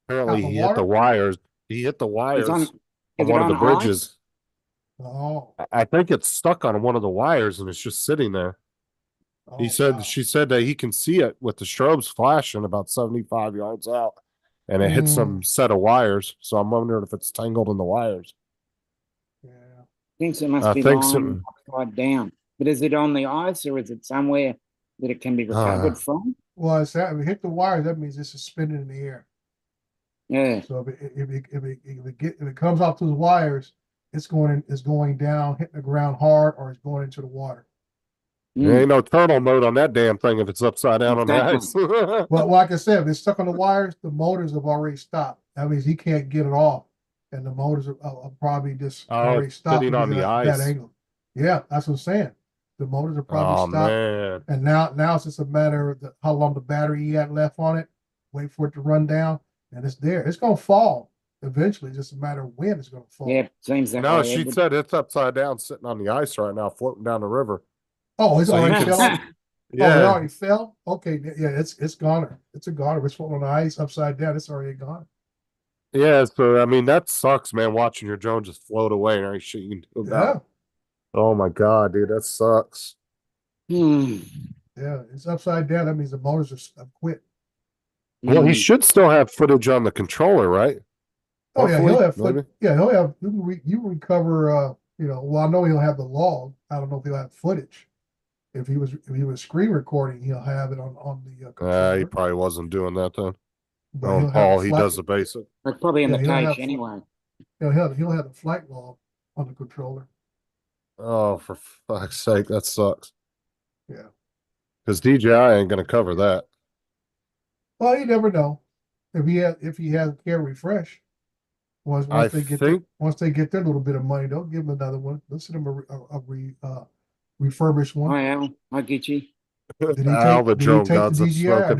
S2: Apparently, he hit the wires. He hit the wires on one of the bridges.
S4: Oh,
S2: I think it's stuck on one of the wires and it's just sitting there. She said that he can see it with the strobes flashing about 75 yards out, and it hits some set of wires. So I'm wondering if it's tangled in the wires.
S4: Yeah,
S3: thinks it must be lying upside down. But is it on the ice or is it somewhere that it can be recovered from?
S4: Well, if it hit the wire, that means it's suspended in the air.
S3: Yeah.
S4: So if it comes off those wires, it's going down, hitting the ground hard, or it's going into the water.
S2: There ain't no turtle mode on that damn thing if it's upside down on the ice.
S4: Well, like I said, if it's stuck on the wires, the motors have already stopped. That means he can't get it off, and the motors are probably just already stopped
S2: sitting on the ice.
S4: that angle. Yeah, that's what I'm saying. The motors are probably
S2: Oh,
S4: stopped.
S2: man.
S4: And now it's just a matter of how long the battery you had left on it. Wait for it to run down, and it's there. It's gonna fall eventually. It's just a matter of when it's gonna fall.
S3: Yeah, seems that
S2: No,
S3: way.
S2: she
S3: Edward.
S2: said it's upside down, sitting on the ice right now, floating down the river.
S4: Oh, it's
S2: So you
S4: already
S2: can
S4: fell.
S2: see-
S4: Oh, it
S2: Yeah,
S4: already fell. Okay, yeah, it's goner. It's a goner. It's floating on the ice upside down. It's already gone.
S2: yeah. So I mean, that sucks, man. Watching your drone just float away and ain't shit you can do about
S4: Yeah,
S2: it. Oh my god, dude, that sucks.
S3: Hmm.
S4: yeah, it's upside down. That means the motors have quit.
S2: Well, he
S3: Hmm.
S2: should still have footage on the controller, right?
S4: Oh yeah,
S2: Hopefully,
S4: he'll have
S2: maybe.
S4: yeah, he'll have you can recover well I know he'll have the log. I don't know if he'll have footage. If he was screen recording, he'll have it on the
S2: He
S4: controller.
S2: probably wasn't doing that then.
S4: But
S2: Oh,
S4: he'll have
S2: Paul,
S4: the
S2: he
S4: flight,
S2: does the basic.
S3: But probably in
S4: Yeah,
S3: the
S4: he'll
S3: cache
S4: have
S3: anyway.
S4: he'll have the flight log on the controller.
S2: Oh, for fuck's sake, that sucks.
S4: Yeah.
S2: Because DJI ain't gonna cover that.
S4: Well, you never know. If he has care refresh, once
S2: I
S4: they get
S2: think
S4: once they get their little bit of money, they'll give him another one. They'll send him refurbished one.
S3: Hi, Al. Hi, Gitchy.
S4: Did he
S2: Al,
S4: take
S2: the
S4: did he
S2: drone
S4: take the
S2: gods of
S4: DJI or
S2: smoking.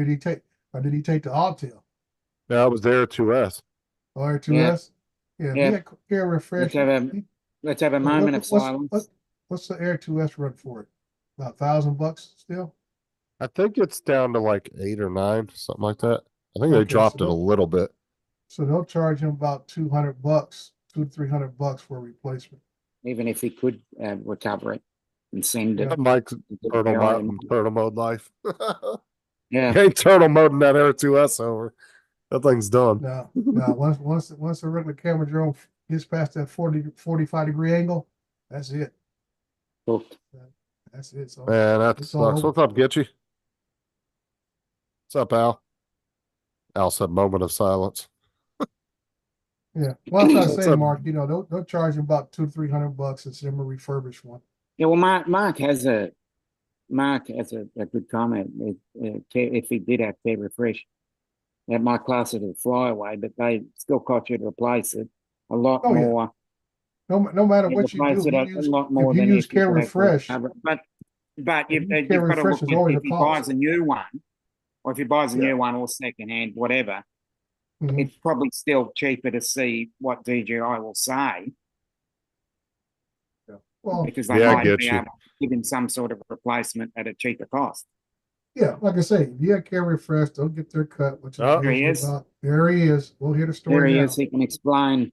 S4: did he take the Autel
S2: Yeah, it was there 2S.
S4: or R2S? Yeah, if he
S3: Yeah.
S4: had care refresh.
S3: Let's have a
S4: What-
S3: moment of
S4: what's-
S3: silence.
S4: What's the Air 2S run for it? About $1,000 still?
S2: I think it's down to like 8 or 9, something like that. I think they
S4: Okay,
S2: dropped
S4: so
S2: it a little bit.
S4: So they'll charge him about $200, $200-300 for a replacement.
S3: Even if he could recover it and send it.
S4: Yeah.
S2: Mike's
S3: to the
S2: turtle
S3: DJI.
S2: mode life.
S3: Yeah.
S2: He ain't turtle moding that Air 2S over. That thing's done.
S4: Now, once a regular camera drone gets past that 45 degree angle, that's it.
S3: Cooked.
S4: That's it. So
S2: Man, that
S4: it's all
S2: sucks.
S4: over.
S2: What's up, Gitchy? What's up, Al? Al said moment of silence.
S4: Yeah. Well, that's what I
S2: What's
S4: say,
S2: up?
S4: Mark. They'll charge him about $200-300 and send him a refurbished one.
S3: Yeah, well, Mark has a good comment. If he did have care refresh, that might class it as a flyaway, but they still cost you to replace it a lot
S4: Oh, yeah.
S3: more.
S4: No matter
S3: You
S4: what you
S3: replace
S4: do,
S3: it a lot more
S4: if you
S3: than
S4: use
S3: if you
S4: care
S3: could actually
S4: refresh,
S3: recover it. But
S4: If
S3: you've
S4: you use care
S3: got to
S4: refresh,
S3: look
S4: it's always
S3: if
S4: a
S3: he
S4: cost.
S3: buys a new one, or if he buys a
S4: Yeah.
S3: new one or secondhand, whatever,
S4: Mhm.
S3: it's probably still cheaper to see what DJI will say,
S4: Well,
S3: because they
S2: Yeah, I
S3: might
S2: get
S3: be
S2: you.
S3: able to give him some sort of replacement at a cheaper cost.
S4: yeah, like I say, if you have care refresh, they'll get their cut, which is
S2: Oh.
S3: There he
S4: usually
S3: is.
S4: about, there he is. We'll hear the
S3: There
S4: story
S3: he
S4: now.
S3: is. He can explain.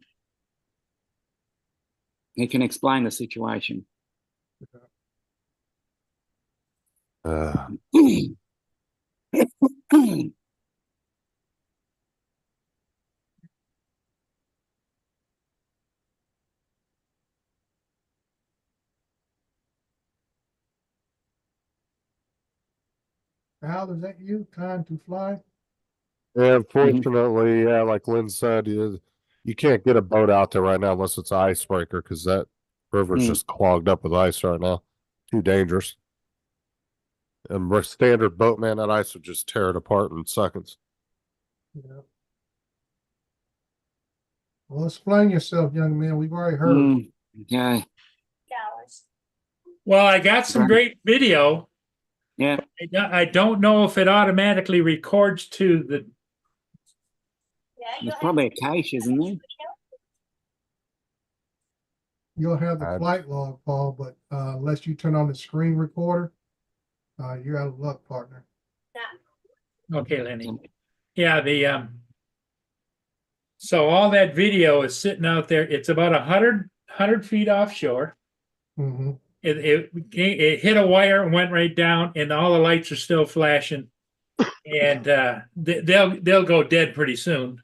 S3: He can explain the situation.
S4: Al, is that you? Time to fly?
S2: Yeah, unfortunately, yeah, like Lynn said, you can't get a boat out there right now unless it's an icebreaker because that river's
S3: Mm.
S2: just clogged up with ice right now. Too dangerous. And we're standard boatman, that ice would just tear it apart in seconds.
S4: Yeah. Well, explain yourself, young man. We've already heard.
S3: Okay.
S1: Well, I got some great video.
S3: Yeah.
S1: I don't know if it automatically records to the.
S3: There's probably a cache, isn't there?
S4: You'll have the
S2: I'd-
S4: flight log, Paul, but unless you turn on the screen recorder, you're out of luck, partner.
S1: Okay, Lenny. Yeah, so all that video is sitting out there. It's about 100 feet offshore.
S4: Mm-hmm.
S1: It hit a wire and went right down, and all the lights are still flashing. And they'll go dead pretty soon.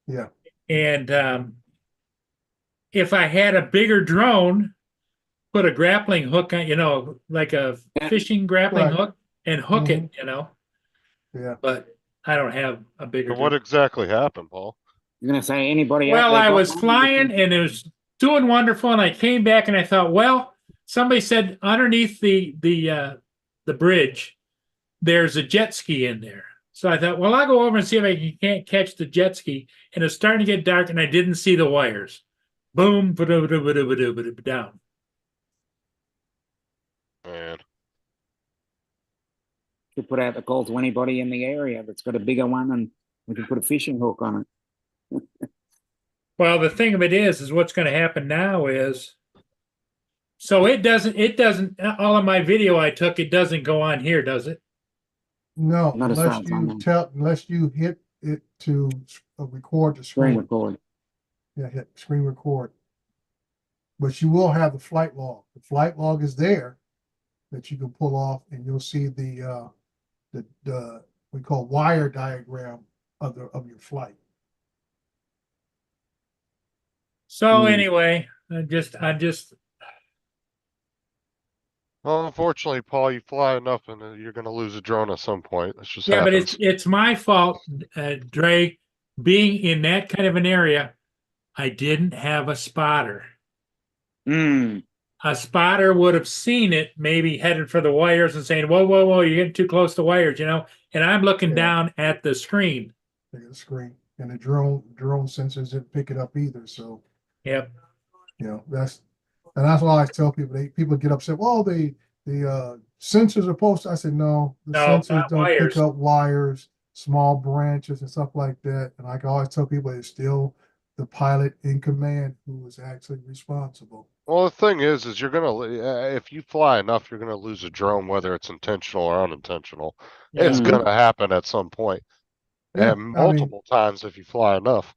S4: Yeah.
S1: And if I had a bigger drone, put a grappling hook on, like a fishing grappling
S4: Right.
S1: hook, and hook it,
S4: Yeah.
S1: But I don't have a bigger
S5: And what
S1: drone.
S5: exactly happened, Paul?
S3: You're gonna say anybody?
S1: Well,
S3: out there
S1: I
S3: got
S1: was
S3: one?
S1: flying and it was doing wonderful, and I came back and I thought, well, somebody said underneath the bridge, there's a jet ski in there. So I thought, well, I'll go over and see if I can't catch the jet ski. And it's starting to get dark, and I didn't see the wires. Boom, down.
S2: Man,
S3: Could put out the call to anybody in the area that's got a bigger one, and we can put a fishing hook on it.
S1: Well, the thing of it is what's going to happen now is, so it doesn't, all of my video I took, it doesn't go on here, does it?
S4: No,
S3: Not as far
S4: unless
S3: as I know.
S4: unless you hit it to record the
S3: Screen
S4: screen.
S3: record.
S4: Yeah, hit screen record. But you will have the flight log. The flight log is there that you can pull off, and you'll see the we call wire diagram of your flight.
S1: So
S3: Hmm.
S1: anyway, I just,
S2: well, unfortunately, Paul, you fly enough and you're gonna lose a drone at some point. That's just
S1: yeah, but
S2: happens.
S1: it's my fault, Dre, being in that kind of an area, I didn't have a spotter.
S3: Mm.
S1: A spotter would have seen it, maybe headed for the wires and saying, whoa, whoa, whoa, you're getting too close to wires, and I'm looking
S4: Yeah.
S1: down at the screen.
S4: Look at the screen, and the drone sensors didn't pick it up either. So
S1: Yep.
S4: that's why I tell people. People get upset. Well, the sensors are supposed to. I said no. The
S1: No,
S4: sensors
S1: not
S4: don't
S1: wires.
S4: pick up wires, small branches, and stuff like that. And I can always tell people it's still the pilot in command who is actually responsible.
S2: Well, the thing is you're gonna, if you fly enough, you're gonna lose a drone, whether it's intentional or unintentional. It's
S1: Yeah.
S2: gonna happen at some point,
S4: Yeah,
S2: and multiple times if you fly enough.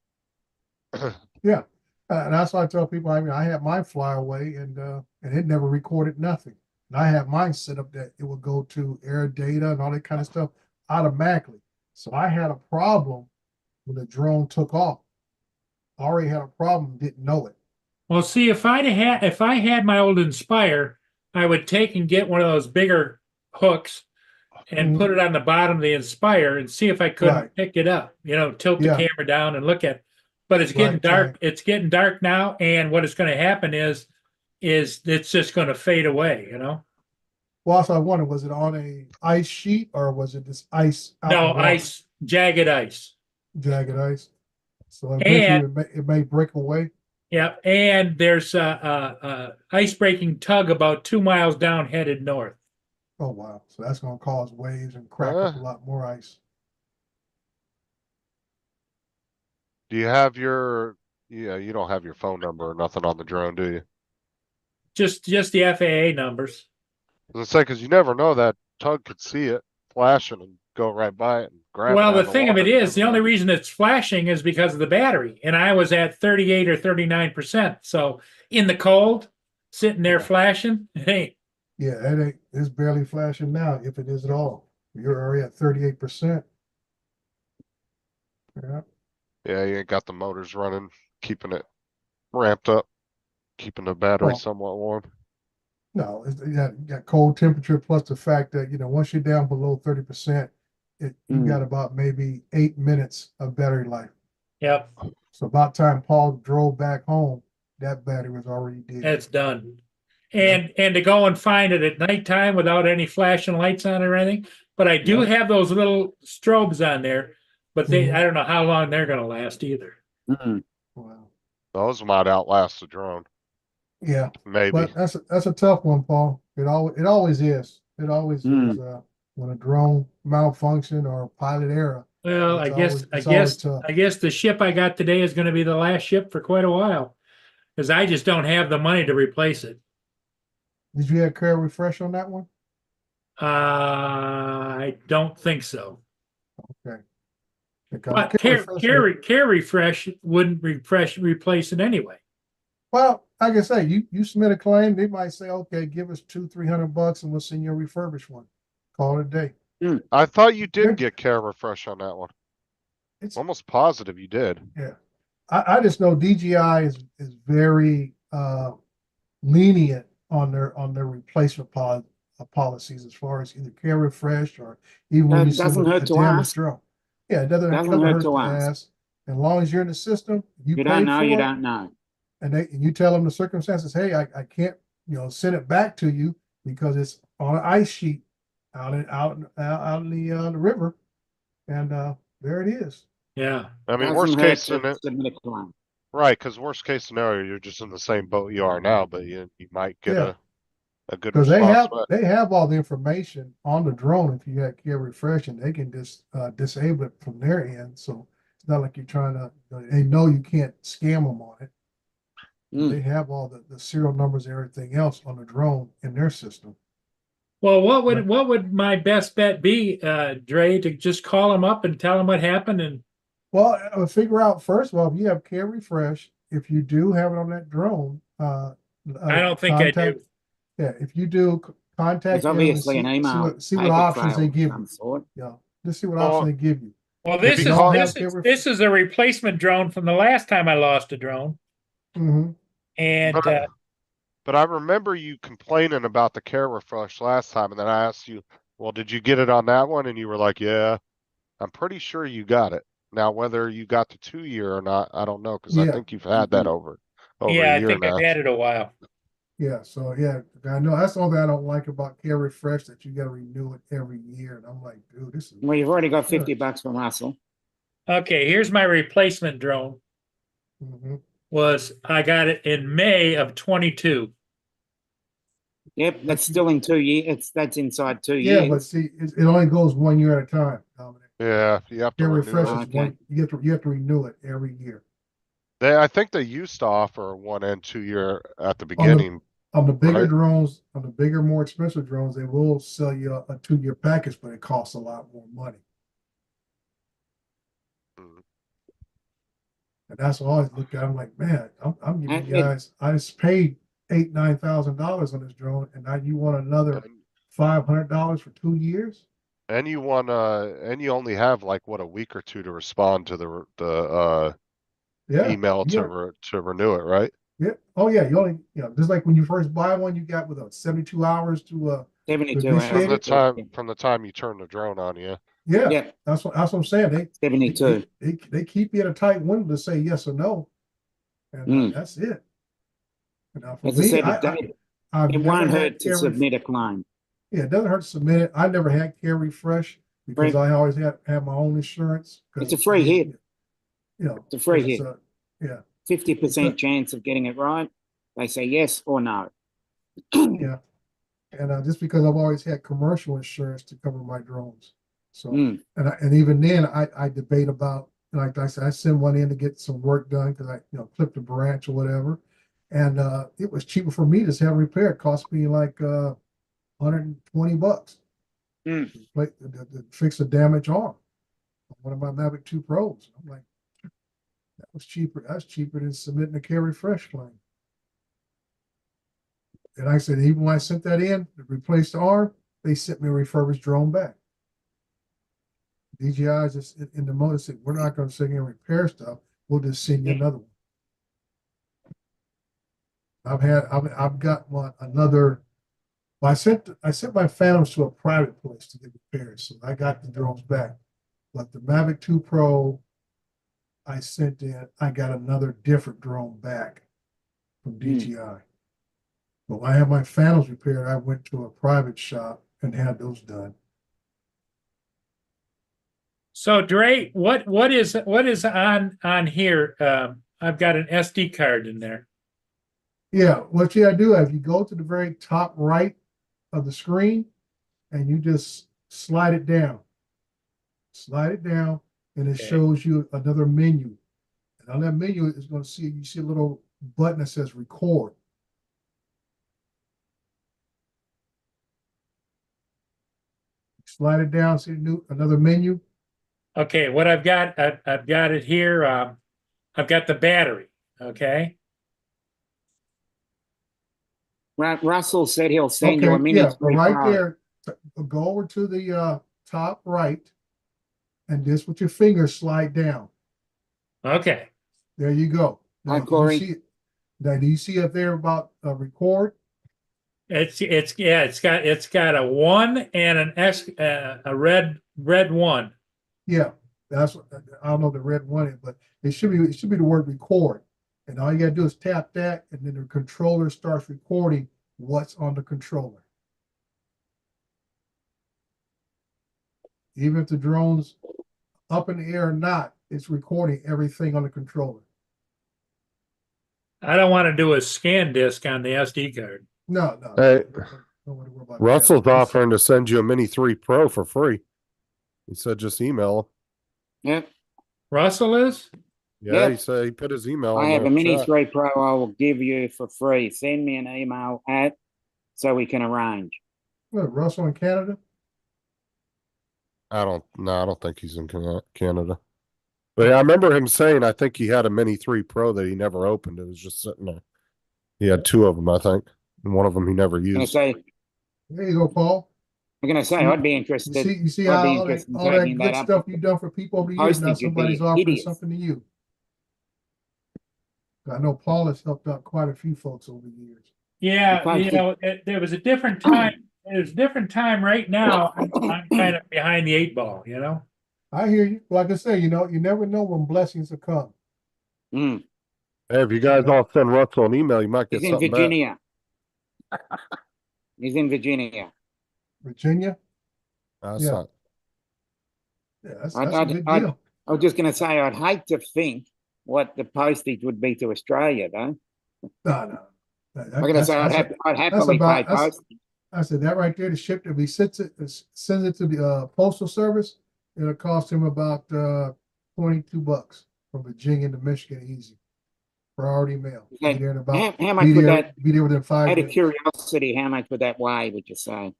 S4: Yeah, and that's why I tell people. I mean, I had mine fly away, and it never recorded nothing. And I had mine set up that it would go to air data and all that kind of stuff automatically. So I had a problem when the drone took off. I already had a problem, didn't know it.
S1: Well, see, if I had my old Inspire, I would take and get one of those bigger hooks and put it on the bottom of the Inspire and see if I couldn't
S4: Right.
S1: pick it up. Tilt the
S4: Yeah.
S1: camera down and look at it. But it's getting
S4: Right,
S1: dark.
S4: right.
S1: It's getting dark now, and what is going to happen is it's just going to fade away.
S4: Well, also I wondered, was it on a ice sheet or was it this ice out
S1: No
S4: in the water?
S1: ice, jagged ice.
S4: Jagged ice. So eventually
S1: And
S4: it may break away.
S1: yeah, and there's a ice breaking tug about 2 miles down headed north.
S4: Oh wow! So that's going to cause waves and crack up a lot more ice.
S2: Do you have your, yeah, you don't have your phone number or nothing on the drone, do you?
S1: Just the FAA numbers.
S2: Let's say, because you never know, that tug could see it flashing and go right by it and grab it.
S1: Well,
S2: out
S1: the
S2: of
S1: thing of
S2: water.
S1: it is, the
S2: Never
S1: only
S2: know.
S1: reason it's flashing is because of the battery, and I was at 38 or 39%. So in the cold, sitting there flashing, hey,
S4: Yeah, it's barely flashing now, if it is at all. You're already at 38%. Yeah,
S2: Yeah, you ain't got the motors running, keeping it ramped up, keeping the battery
S4: Well,
S2: somewhat warm.
S4: no, you got cold temperature plus the fact that once you're down below 30%, you got about maybe 8 minutes of battery life.
S1: yep,
S4: So about time Paul drove back home, that battery was already dead.
S1: it's done. And to go and find it at nighttime without any flashing lights on or anything. But I do have those little strobes on there, but I don't know how long they're going to last either.
S3: Mm.
S4: Wow.
S2: Those might outlast the drone,
S4: Yeah,
S2: maybe.
S4: but that's a tough one, Paul. It always is. It always is. When a drone malfunction or a pilot error.
S1: Well,
S4: It's always tough.
S1: I guess the ship I got today is going to be the last ship for quite a while, because I just don't have the money to replace it.
S4: Did you have carrier refresh on that one?
S1: I don't think so.
S4: Okay. Because
S1: But
S4: carrier refresh-
S1: care refresh wouldn't replace it anyway.
S4: Well, like I say, you submit a claim, they might say, okay, give us $200-300 and we'll send you a refurbished one. Call it a day.
S2: I thought you did
S4: Yeah.
S2: get care refresh on that one.
S4: It's
S2: Almost positive you did.
S4: Yeah. I just know DJI is very lenient on their replacement policies as far as either care refresh or even when
S3: That
S4: you send
S3: doesn't
S4: a
S3: hurt to
S4: damaged
S3: ask.
S4: drone. Yeah, it doesn't hurt to ask. As long as you're in the system, you
S3: You
S4: pay
S3: don't know,
S4: for
S3: you
S4: it,
S3: don't know.
S4: and you tell them the circumstances. Hey, I can't send it back to you because it's on an ice sheet out in the river, and there it is.
S1: Yeah.
S2: I mean,
S3: Doesn't
S2: worst
S3: hurt
S2: case
S3: to
S2: scenario,
S3: submit a claim.
S2: right? Because worst case scenario, you're just in the same boat you are now, but you might get
S4: Yeah.
S2: a good
S4: Because
S2: response.
S4: they have all the information on the drone. If you had care refresh, and they can just disable it from their end. So it's not like you're trying to. They know you can't scam them on it.
S3: Mm.
S4: They have all the serial numbers and everything else on the drone in their system.
S1: Well, what would my best bet be, Dre, to just call them up and tell them what happened? And
S4: Well, figure out first of all if you have care refresh. If you do have it on that drone,
S1: I don't think I do.
S4: Yeah, if you do, contact
S3: There's
S4: them and
S3: obviously an email.
S4: see what
S3: paper
S4: options
S3: trail
S4: they
S3: of
S4: give
S3: some
S4: you.
S3: sort.
S4: Yeah, just see what
S2: Well,
S4: options they give you.
S1: Well,
S2: If
S1: this
S2: you don't
S4: have
S1: this is a replacement drone from the last time I lost a drone,
S4: Hmm.
S1: and
S2: But I remember you complaining about the care refresh last time, and then I asked you, well, did you get it on that one? And you were like, yeah, I'm pretty sure you got it. Now, whether you got the 2 year or not, I don't know, because I
S4: Yeah.
S2: think you've had that over
S1: yeah,
S2: a
S1: I
S2: year
S1: think
S2: now.
S1: I've had it a while.
S4: Yeah, so yeah, I know that's the only thing I don't like about care refresh, that you got to renew it every year, and I'm like, dude, this is.
S3: Well, you've already got
S4: Sure.
S3: $50 from Russell.
S1: Okay, here's my replacement drone.
S4: Mhm.
S1: I got it in May of 22.
S3: Yep, that's still in 2 years. That's inside 2
S4: Yeah, but
S3: years.
S4: see, it only goes 1 year at a time, Dominic.
S2: Yeah, you have to
S4: Care
S2: renew
S4: refresh
S2: it.
S4: is
S3: Okay.
S4: you have to renew it every year.
S2: I think they used to offer 1 and 2 year at the beginning.
S4: On the bigger
S2: Right.
S4: drones, on the bigger, more expensive drones, they will sell you a 2 year package, but it costs a lot more money.
S2: Mhm.
S4: And that's all I always look at. I'm like, man, I'm giving
S3: And
S4: you guys, I just paid $8,000-9,000 on this drone, and now you want another $500 for 2 years?
S2: And you want and you only have like what, a week or two to respond to the
S4: Yeah.
S2: email
S4: Yeah.
S2: to renew it, right?
S4: Yeah. Oh yeah. You only, just like when you first buy one, you got with 72 hours to
S3: 72
S4: initiate
S3: hours.
S4: it.
S2: From the time you turn the drone on, yeah.
S4: Yeah.
S3: Yeah,
S4: That's what I'm saying. They
S3: 72.
S4: they keep you in a tight window to say yes or no, and
S3: Mm.
S4: that's it. And now for
S3: As I
S4: me,
S3: said,
S4: I've
S3: it
S4: never
S3: won't
S4: had
S3: hurt to
S4: care
S3: submit a claim.
S4: Yeah, it doesn't hurt to submit it. I never had care refresh because
S3: Right.
S4: I always have my own insurance.
S3: It's a free hit. It's a free
S4: 'cause,
S3: hit.
S4: yeah,
S3: 50% chance of getting it right. They say yes or no.
S4: yeah. And just because I've always had commercial insurance to cover my drones. So,
S3: Mm.
S4: and even then I debate about, like I said, I send one in to get some work done because I, clipped a branch or whatever. And it was cheaper for me to just have repair. It cost me like $120
S3: Mm.
S4: to fix a damaged arm on one of my Mavic 2 Pros. I'm like, that was cheaper. That's cheaper than submitting a care refresh claim. And I said, even when I sent that in to replace the arm, they sent me a refurbished drone back. DJI just in the motor said, we're not going to sit here and repair stuff. We'll just send you another one. I've got another. Well, I sent my Phantoms to a private place to get repaired, so I got the drones back. But the Mavic 2 Pro, I got another different drone back from DJI. But when I had my Phantoms repaired, I went to a private shop and had those done.
S1: So Dre, what is on here? I've got an SD card in there.
S4: Yeah, what you gotta do is you go to the very top right of the screen and you just slide it down. Slide it down, and it
S1: Okay.
S4: shows you another menu. And on that menu is going to you see a little button that says record. Slide it down, see another menu.
S1: Okay, what I've got it here. I've got the battery. Okay.
S3: Russell said he'll send you a
S4: Okay,
S3: mini
S4: yeah,
S3: 3
S4: right
S3: Pro.
S4: there. Go over to the top right, and just with your finger slide down.
S1: Okay.
S4: There you go.
S3: Hi, Corey.
S4: Do you see up there about record?
S1: It's got a 1 and an S, a red 1.
S4: Yeah, that's what I don't know the red one is, but it should be the word record. And all you gotta do is tap that, and then the controller starts recording what's on the controller. Even if the drone's up in the air or not, it's recording everything on the controller.
S1: I don't want to do a scan disk on the SD card.
S4: No, no.
S2: Hey,
S4: Don't worry about that.
S2: Russell's offering to send you a Mini 3 Pro for free. He said just email.
S3: Yeah,
S1: Russell is?
S2: Yeah,
S3: Yep.
S2: he said he put his email
S3: I
S2: in
S3: have
S2: the
S3: a Mini
S2: chat.
S3: 3 Pro I will give you for free. Send me an email so we can arrange.
S4: What, Russell in Canada?
S2: I don't think he's in Canada. But yeah, I remember him saying I think he had a Mini 3 Pro that he never opened. It was just sitting there. He had two of them, I think. And one of them he never
S3: I'm gonna
S2: used.
S3: say,
S4: There you go, Paul.
S3: I'd be
S4: You
S3: interested.
S4: see
S3: I'd
S4: how
S3: be
S4: all that,
S3: interested in
S4: all that
S3: taking
S4: good
S3: that up.
S4: stuff you've done for people over the years. Now
S3: Postage would be
S4: somebody's offering
S3: hideous.
S4: something to you. I know Paul has helped out quite a few folks over the years.
S1: Yeah,
S3: If I
S1: you
S3: could-
S1: know, there was a different time. There's a different time right now. I'm kind of behind the eight ball, you know?
S4: I hear you. Like I say, you know, you never know when blessings will come.
S3: Mm.
S2: Hey, if you guys all send Russell an email, you might get
S3: He's in
S2: something back.
S3: Virginia. He's in Virginia.
S4: Virginia?
S2: That's
S4: Yeah.
S2: not.
S4: Yeah, that's
S3: I'd-
S4: a good
S3: I'd-
S4: deal.
S3: I was just going to say, I'd hate to think what the postage would be to Australia, though.
S4: No.
S3: I'm going to say I'd happily
S4: about-
S3: pay postage.
S4: I said that right there, the ship that we sends it to the postal service, it'll cost him about $22 from Virginia to Michigan easy. Priority mail. Be
S3: Okay.
S4: there in about
S3: How much would that,
S4: be there within 5
S3: out of
S4: minutes.
S3: curiosity, how much would that weigh, would you say?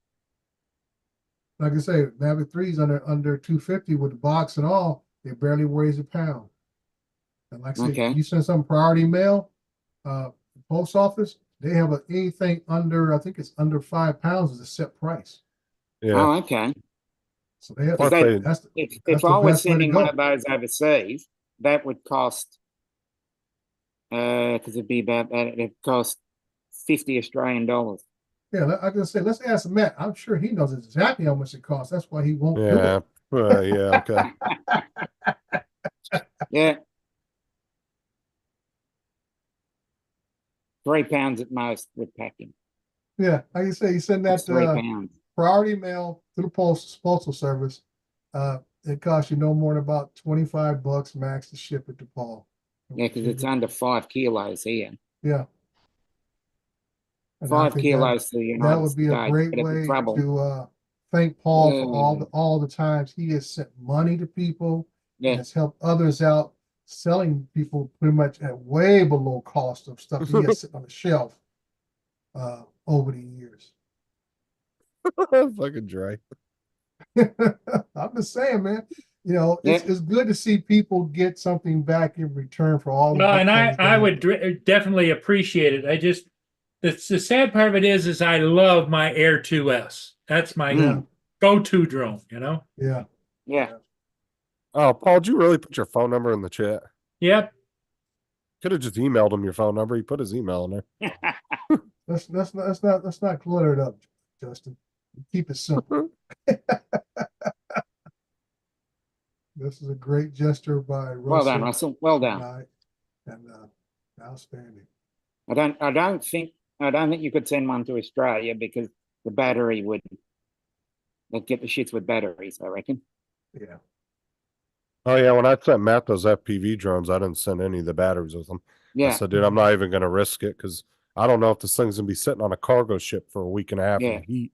S4: Like I say, Mavic 3 is under 250 with the box and all, it barely weighs a pound. And like I say,
S3: Okay.
S4: you send some priority mail, post office, they have anything under, I think it's under 5 pounds is a set price.
S2: Yeah.
S3: Oh, okay.
S4: So they have,
S2: Plus
S3: they-
S4: that's the,
S3: If
S4: That's
S3: I
S4: the
S3: was
S4: best way to
S3: sending one
S4: go.
S3: of those overseas, that would cost, because it'd be it'd cost 50 Australian dollars.
S4: yeah, I can say, let's ask Matt. I'm sure he knows exactly how much it costs. That's why he won't do
S2: Yeah.
S4: it.
S2: Yeah. Okay.
S3: Yeah. 3 pounds at most with packing.
S4: Yeah, like you say, you send
S3: That's
S4: that
S3: 3 pounds.
S4: priority mail to the postal service. It costs you no more than about $25 max to ship it to Paul.
S3: Yeah, because it's under 5 kilos here.
S4: Yeah. And I
S3: 5
S4: think
S3: kilos to the
S4: that
S3: United
S4: would be
S3: States.
S4: a great
S3: But it's
S4: way
S3: trouble.
S4: to thank Paul for all the times he has sent money to people and
S3: Yeah.
S4: has helped others out, selling people pretty much at way below cost of stuff he has sitting on the shelf over the years.
S2: Fucking Dre.
S4: I'm just saying, man. You know, it's good to see people get something back in return for all.
S1: Well,
S4: the
S1: and
S4: things
S1: I
S4: they
S1: would
S4: do.
S1: definitely appreciate it. The sad part of it is I love my Air 2S. That's my
S3: Mm.
S1: go-to drone, you know?
S4: Yeah.
S3: Yeah.
S2: Oh, Paul, did you really put your phone number in the chat?
S1: Yep.
S2: Could have just emailed him your phone number. He put his email in there.
S4: Let's not clutter it up, Justin. Keep it simple. This is a great gesture by Russell.
S3: Well done, Russell. Well done.
S4: tonight, and outstanding.
S3: I don't think you could send one to Australia because the battery they'd get the shits with batteries, I reckon.
S4: Yeah.
S2: Oh yeah, when I sent Matt those FPV drones, I didn't send any of the batteries with them. I
S3: Yeah.
S2: said, dude, I'm not even gonna risk it because I don't know if this thing's gonna be sitting on a cargo ship for a week and a half
S3: Yeah.
S2: in the heat.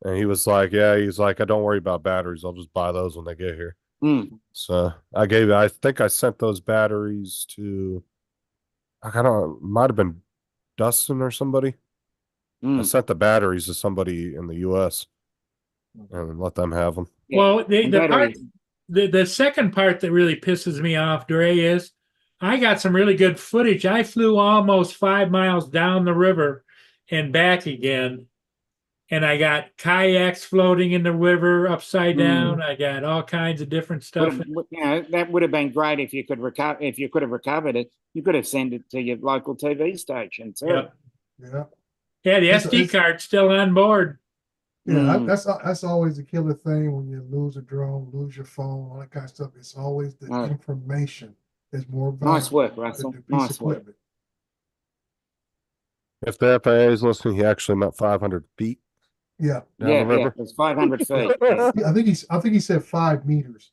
S2: And he was like, yeah, he's like, I don't worry about batteries. I'll just buy those when they get here.
S3: Mm.
S2: So I think I sent those batteries to, might have been Dustin or somebody. I
S3: Mm.
S2: sent the batteries to somebody in the US and let them have them.
S3: Yeah.
S1: Well, the
S3: And
S1: part,
S3: batteries.
S1: the second part that really pisses me off, Dre, is I got some really good footage. I flew almost 5 miles down the river and back again. And I got kayaks floating in the river upside down. I got all kinds of different stuff.
S3: That would have been great if you could recover. If you could have recovered it, you could have sent it to your local TV station too.
S1: Yeah.
S4: Yeah.
S1: Yeah, the SD card's still on board.
S4: Yeah,
S3: Mm.
S4: that's always the killer thing when you lose a drone, lose your phone, all that kind of stuff. It's always the
S3: Right.
S4: information is more valuable
S3: Nice work,
S4: than
S3: Russell.
S4: the piece
S3: Nice
S4: of
S3: work.
S4: equipment.
S2: If the FAA is listening, he actually meant 500 feet
S4: Yeah.
S2: down
S3: Yeah,
S2: the
S3: yeah.
S2: river.
S3: It's 500 feet. Yeah.
S4: I think he said 5 meters.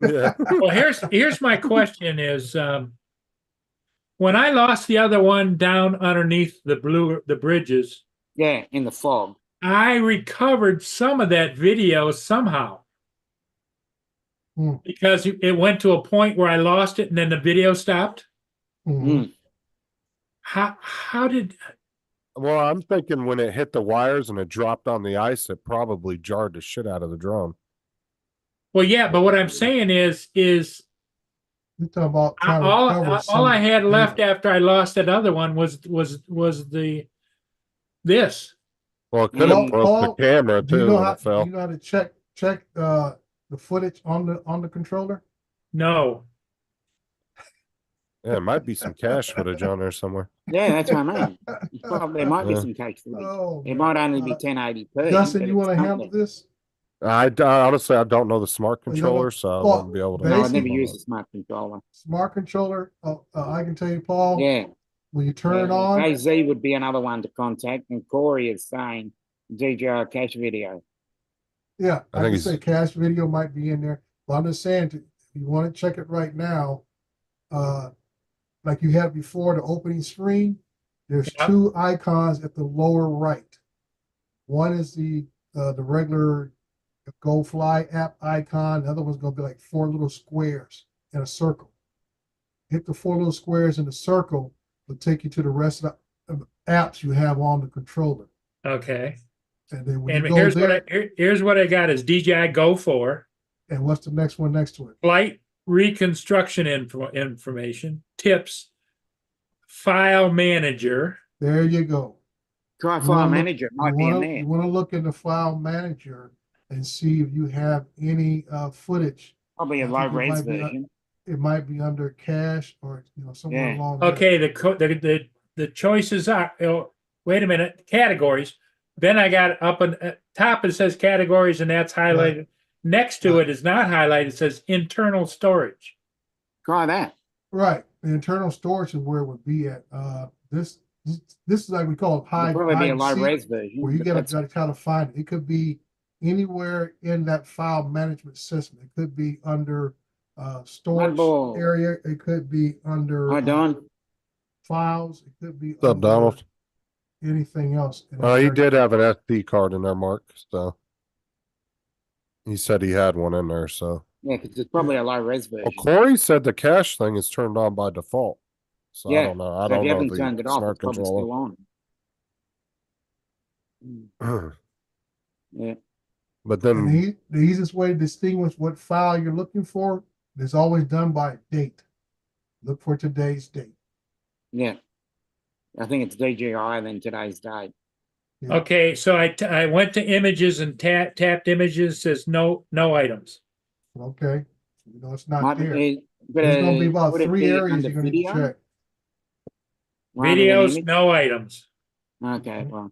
S2: Yeah.
S1: Well, here's my question is when I lost the other one down underneath the bridges,
S3: Yeah, in the fog.
S1: I recovered some of that video somehow.
S4: Hmm.
S1: Because it went to a point where I lost it and then the video stopped.
S4: Mhm.
S3: Mm.
S1: How did
S2: Well, I'm thinking when it hit the wires and it dropped on the ice, it probably jarred the shit out of the drone.
S1: well yeah, but what I'm saying is
S4: You're talking about trying to recover some
S1: all
S4: of
S1: I
S4: the
S1: had left
S4: data.
S1: after I lost that other one was this.
S2: Well, it could have
S3: Well,
S2: broke
S4: Paul,
S2: the camera
S4: Do you
S2: too
S4: know
S2: when
S4: how,
S2: it
S4: do
S2: fell.
S4: you know how to check the footage on the controller?
S1: No.
S2: Yeah, it might be some cache footage on there somewhere.
S3: Yeah, that's what I mean. There might be
S2: Yeah.
S3: some case footage.
S4: Oh,
S3: It
S4: man.
S3: might only be 1080p.
S4: Justin,
S3: but
S4: you want
S3: it's
S4: to handle
S3: something.
S4: this?
S2: Honestly, I don't know the smart
S4: You don't know-
S2: controller, so I
S4: Well,
S2: wouldn't be able to.
S3: No, I've
S4: Basically-
S3: never used a smart controller.
S4: Smart controller. I can tell you, Paul.
S3: Yeah.
S4: When you turn it
S3: Yeah,
S4: on,
S3: AZ would be another one to contact, and Corey is saying DJI cache video.
S4: yeah,
S2: I
S4: I
S2: think
S4: can say cache video might be in there. But I'm just saying, if you want to check it right now, like you had before the opening screen, there's
S1: Yeah.
S4: 2 icons at the lower right. One is the regular Go Fly app icon. The other one's gonna be like 4 little squares in a circle. Hit the 4 little squares in the circle, will take you to the rest of the apps you have on the controller.
S1: Okay.
S4: And then when
S1: And
S4: you go
S1: here's
S4: there,
S1: here's what I got is DJI Go 4,
S4: and what's the next one next to it?
S1: flight reconstruction information, tips, file manager.
S4: There you go.
S3: Try
S4: You
S3: File
S4: wanna look-
S3: Manager, it might be in there.
S4: You want to look in the file manager and see if you have any footage.
S3: Probably a
S4: I
S3: low
S4: think it
S3: res
S4: might be,
S3: version.
S4: It might be under cache or somewhere
S3: Yeah.
S4: along there.
S1: Okay, the choices are wait a minute, categories. Then I got up on top it says categories and that's highlighted. Next to
S4: Right.
S1: it is not highlighted, it says internal storage.
S3: Try that.
S4: Right. The internal storage is where it would be at. This is like we call it hide,
S3: It'll probably be
S4: hide
S3: a
S4: and
S3: low
S4: seek,
S3: res version.
S4: where you
S3: but
S4: gotta
S3: that's-
S4: kind of find it. It could be anywhere in that file management system. It could be under storage
S3: Mudball.
S4: area. It could be under
S3: Hi, Don.
S4: files. It could be
S2: What's up,
S4: under
S2: Donald?
S4: anything else. in that
S2: Well, he
S4: area.
S2: did have an SD card in there, Mark. So he said he had one in there. So
S3: Yeah, because it's probably a low res version.
S2: well, Corey said the cache thing is turned on by default. So I
S3: Yeah,
S2: don't know. I
S3: So if
S2: don't
S3: you
S2: know
S3: haven't
S2: the
S3: turned it off,
S2: smart
S3: it's probably
S2: controller.
S3: still on. Mm, Yeah.
S2: But
S4: And
S2: then
S4: the easiest way to distinguish what file you're looking for is always done by date. Look for today's date.
S3: Yeah. I think it's DJI then today's date.
S4: Yeah.
S1: Okay, so I went to images and tapped images, says no items.
S4: Okay, it's not
S3: Might
S4: there.
S3: be,
S4: There's gonna be about
S3: would it
S4: 3
S3: be
S4: areas
S3: under
S4: you're gonna need to
S3: video
S4: check.
S3: rather than
S1: Videos,
S3: image?
S1: no items.
S3: Okay, well.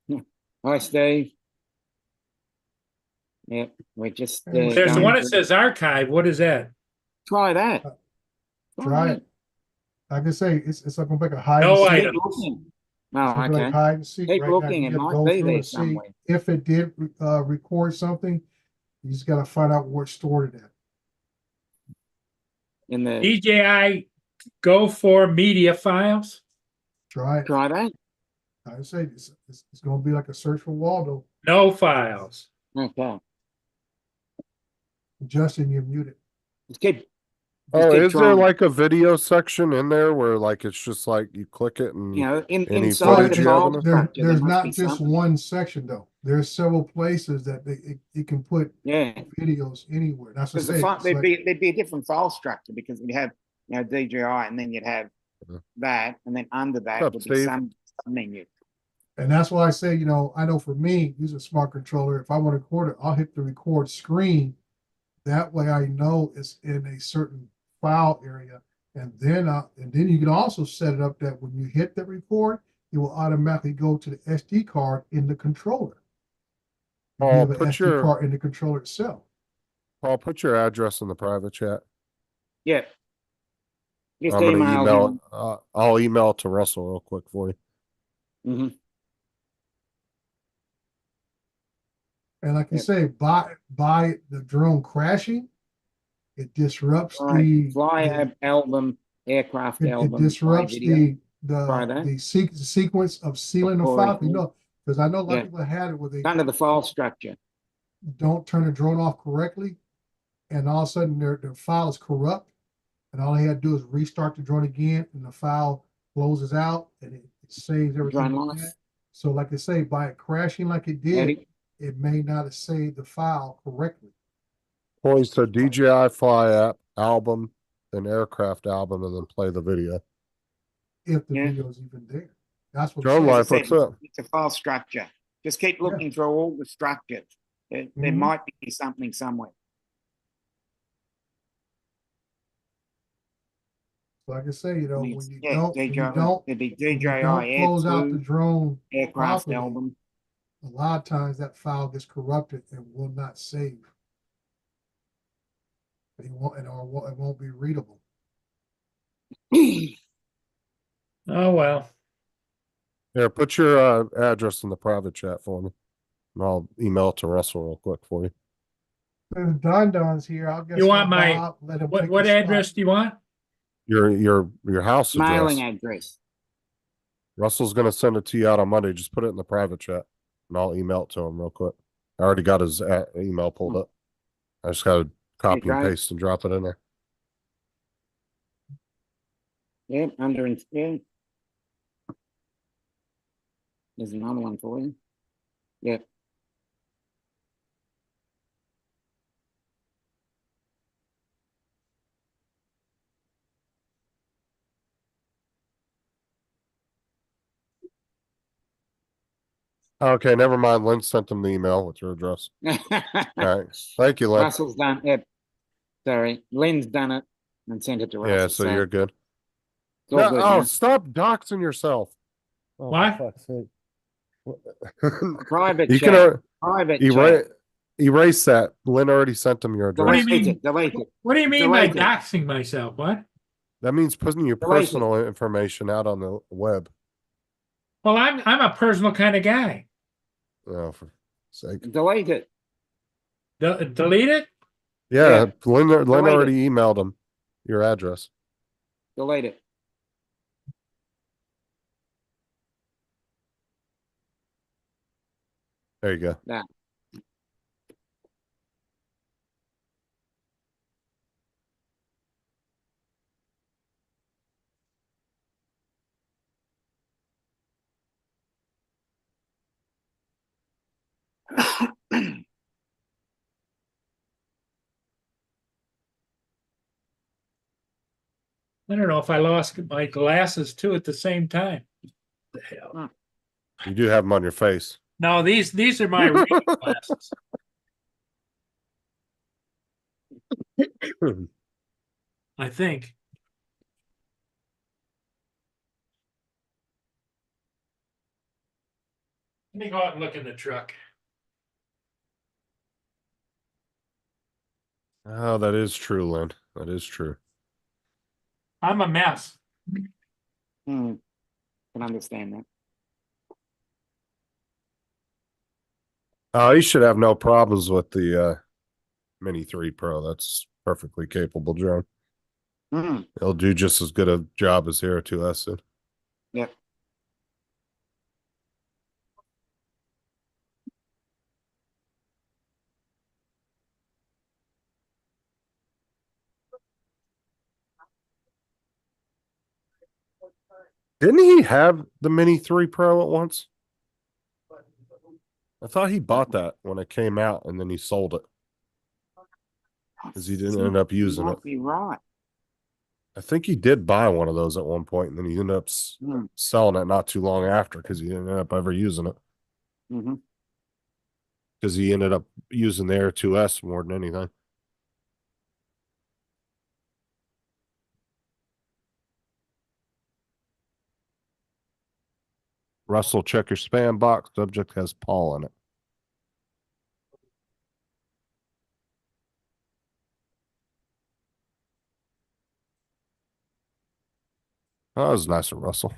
S3: Yeah. Hi, Steve. Yeah, we're just.
S4: There's
S1: There's the
S3: going
S1: one that
S3: through-
S1: says archive. What is that?
S3: Try that.
S4: Try it. Like I say, it's like gonna make a hide
S1: No
S4: and seek.
S1: item.
S3: Keep looking.
S4: It's
S3: Oh,
S4: gonna be like
S3: okay.
S4: hide and seek
S3: Keep
S4: right now.
S3: looking,
S4: You
S3: it
S4: gotta
S3: might
S4: go
S3: be
S4: through
S3: there
S4: and see
S3: somewhere.
S4: if it did record something. You just gotta find out where it's stored at.
S3: In the,
S1: DJI Go for media files.
S4: Try it.
S3: try that.
S4: Like I say, it's gonna be like a search for Waldo.
S1: No files.
S3: Okay.
S4: Justin, you're muted.
S3: Just keep.
S2: oh,
S3: just keep
S2: is there
S3: trying.
S2: like a video section in there where like it's just like you click it and
S3: You know,
S2: Any
S3: inside
S2: footage
S3: the
S2: you have
S3: file
S2: in it?
S3: structure, there
S4: There's
S3: must
S4: not
S3: be
S4: just
S3: something.
S4: one section though. There's several places that it can put
S3: Yeah,
S4: videos anywhere. That's what I
S3: because the
S4: say.
S3: file,
S4: It's
S3: there'd
S4: like-
S3: be a different file structure because we'd have, DJI, and then you'd have
S2: Mhm.
S3: that, and then under that
S2: What's up,
S3: would be
S2: Steve?
S3: some menu.
S4: And that's why I say, I know for me, using a smart controller, if I want to record it, I'll hit the record screen. That way I know it's in a certain file area. And then you can also set it up that when you hit the record, it will automatically go to the SD card in the controller. You
S2: Paul,
S4: have an
S2: put
S4: SD
S2: your-
S4: card in the controller itself.
S2: Paul, put your address in the private chat.
S3: Yeah. Just
S2: I'm gonna
S3: email
S2: email. I'll email it to Russell real quick for you.
S3: you.
S4: And like you
S3: Yeah.
S4: say, by the drone crashing, it disrupts
S3: Right.
S4: the
S3: Fly app album aircraft
S4: It
S3: album.
S4: disrupts
S3: video.
S4: the,
S3: Try that.
S4: the sequence of sealing the
S3: Before
S4: file, you
S3: it-
S4: know, because I know a lot
S3: Yeah.
S4: of people had it where they
S3: It's under the file structure.
S4: don't turn the drone off correctly, and all of a sudden their file is corrupt, and all they had to do is restart the drone again, and the file closes out, and it saves everything.
S3: Drone
S4: like
S3: life.
S4: that. So like I say, by it crashing like it did,
S3: Eddie?
S4: it may not have saved the file correctly.
S2: Points to DJI Fly app, album, an aircraft album, and then play the video.
S4: If the
S3: Yeah.
S4: video is even there. That's what
S2: Drone
S4: I'm
S3: As I
S2: life,
S4: saying.
S2: what's
S3: said,
S2: up?
S3: it's a file structure. Just keep looking through all the structures. There
S4: Mhm.
S3: might be something somewhere.
S4: Like I say, you know, when you
S3: Yeah,
S4: don't, when you don't,
S3: it'd be
S4: when you
S3: DJI
S4: don't
S3: Air
S4: close out the
S3: 2
S4: drone
S3: aircraft
S4: properly,
S3: album.
S4: a lot of times that file gets corrupted and will not save. It won't, it won't be readable.
S1: Oh, well.
S2: Here, put your address in the private chat for me. And I'll email it to Russell real quick for you.
S4: If Don's here, I'll guess.
S1: You want
S4: let
S1: my-
S4: Bob let him
S1: What,
S4: take
S1: what
S4: the spot.
S1: address do you want?
S2: Your house address.
S3: Mailing address.
S2: Russell's gonna send it to you out on Monday. Just put it in the private chat, and I'll email it to him real quick. I already got his email pulled up. I just gotta copy and
S3: great.
S2: paste and drop it in there.
S3: Yeah, yeah. There's another one for you. Yep.
S2: Okay, never mind. Lynn sent him the email with your address. All right, thank you, Lynn.
S3: Russell's done. Yep. Sorry, Lynn's done it and sent it to Russell.
S2: Yeah, so you're good.
S3: it's all
S2: No,
S3: good
S2: oh,
S3: now.
S2: stop doxing yourself. Oh, for
S1: What?
S2: fuck's sake.
S3: Private
S2: You
S3: chat.
S2: can
S3: Private
S2: erase
S3: chat.
S2: erase that. Lynn already sent him your
S1: What do you
S2: address.
S3: Delete
S1: mean?
S3: it. Delete it.
S1: What do you mean by
S3: Delete it.
S1: doxing myself? What?
S2: That means putting your
S3: Delete it.
S2: personal information out on the web.
S1: Well, I'm a personal kind of guy.
S2: Oh, for sake.
S3: Delete it.
S1: Delete it?
S2: Yeah, Lynn
S3: Delete
S2: already emailed him your address.
S3: Delete it.
S2: There you go.
S3: Nah.
S1: I don't know if I lost my glasses too at the same time. The hell?
S2: You do have them on your face.
S1: No, these are my reading glasses. I think. Let me go out and look in the truck.
S2: Oh, that is true, Lynn. That is true.
S1: I'm a mess.
S3: Can understand that.
S2: Oh, you should have no problems with the Mini 3 Pro. That's perfectly capable drone.
S3: Hmm.
S2: It'll do just as good a job as Hero 2S did.
S3: Yep.
S2: Didn't he have the Mini 3 Pro at once? I thought he bought that when it came out and then he sold it because he didn't end up using
S3: You
S2: it.
S3: might be right.
S2: I think he did buy one of those at one point and then he ended up
S3: Hmm.
S2: selling it not too long after because he didn't end up ever using it
S3: Mm-hmm.
S2: because he ended up using the Air 2S more than anything. Russell, check your spam box. Subject has Paul in it. Oh, that was nice of Russell.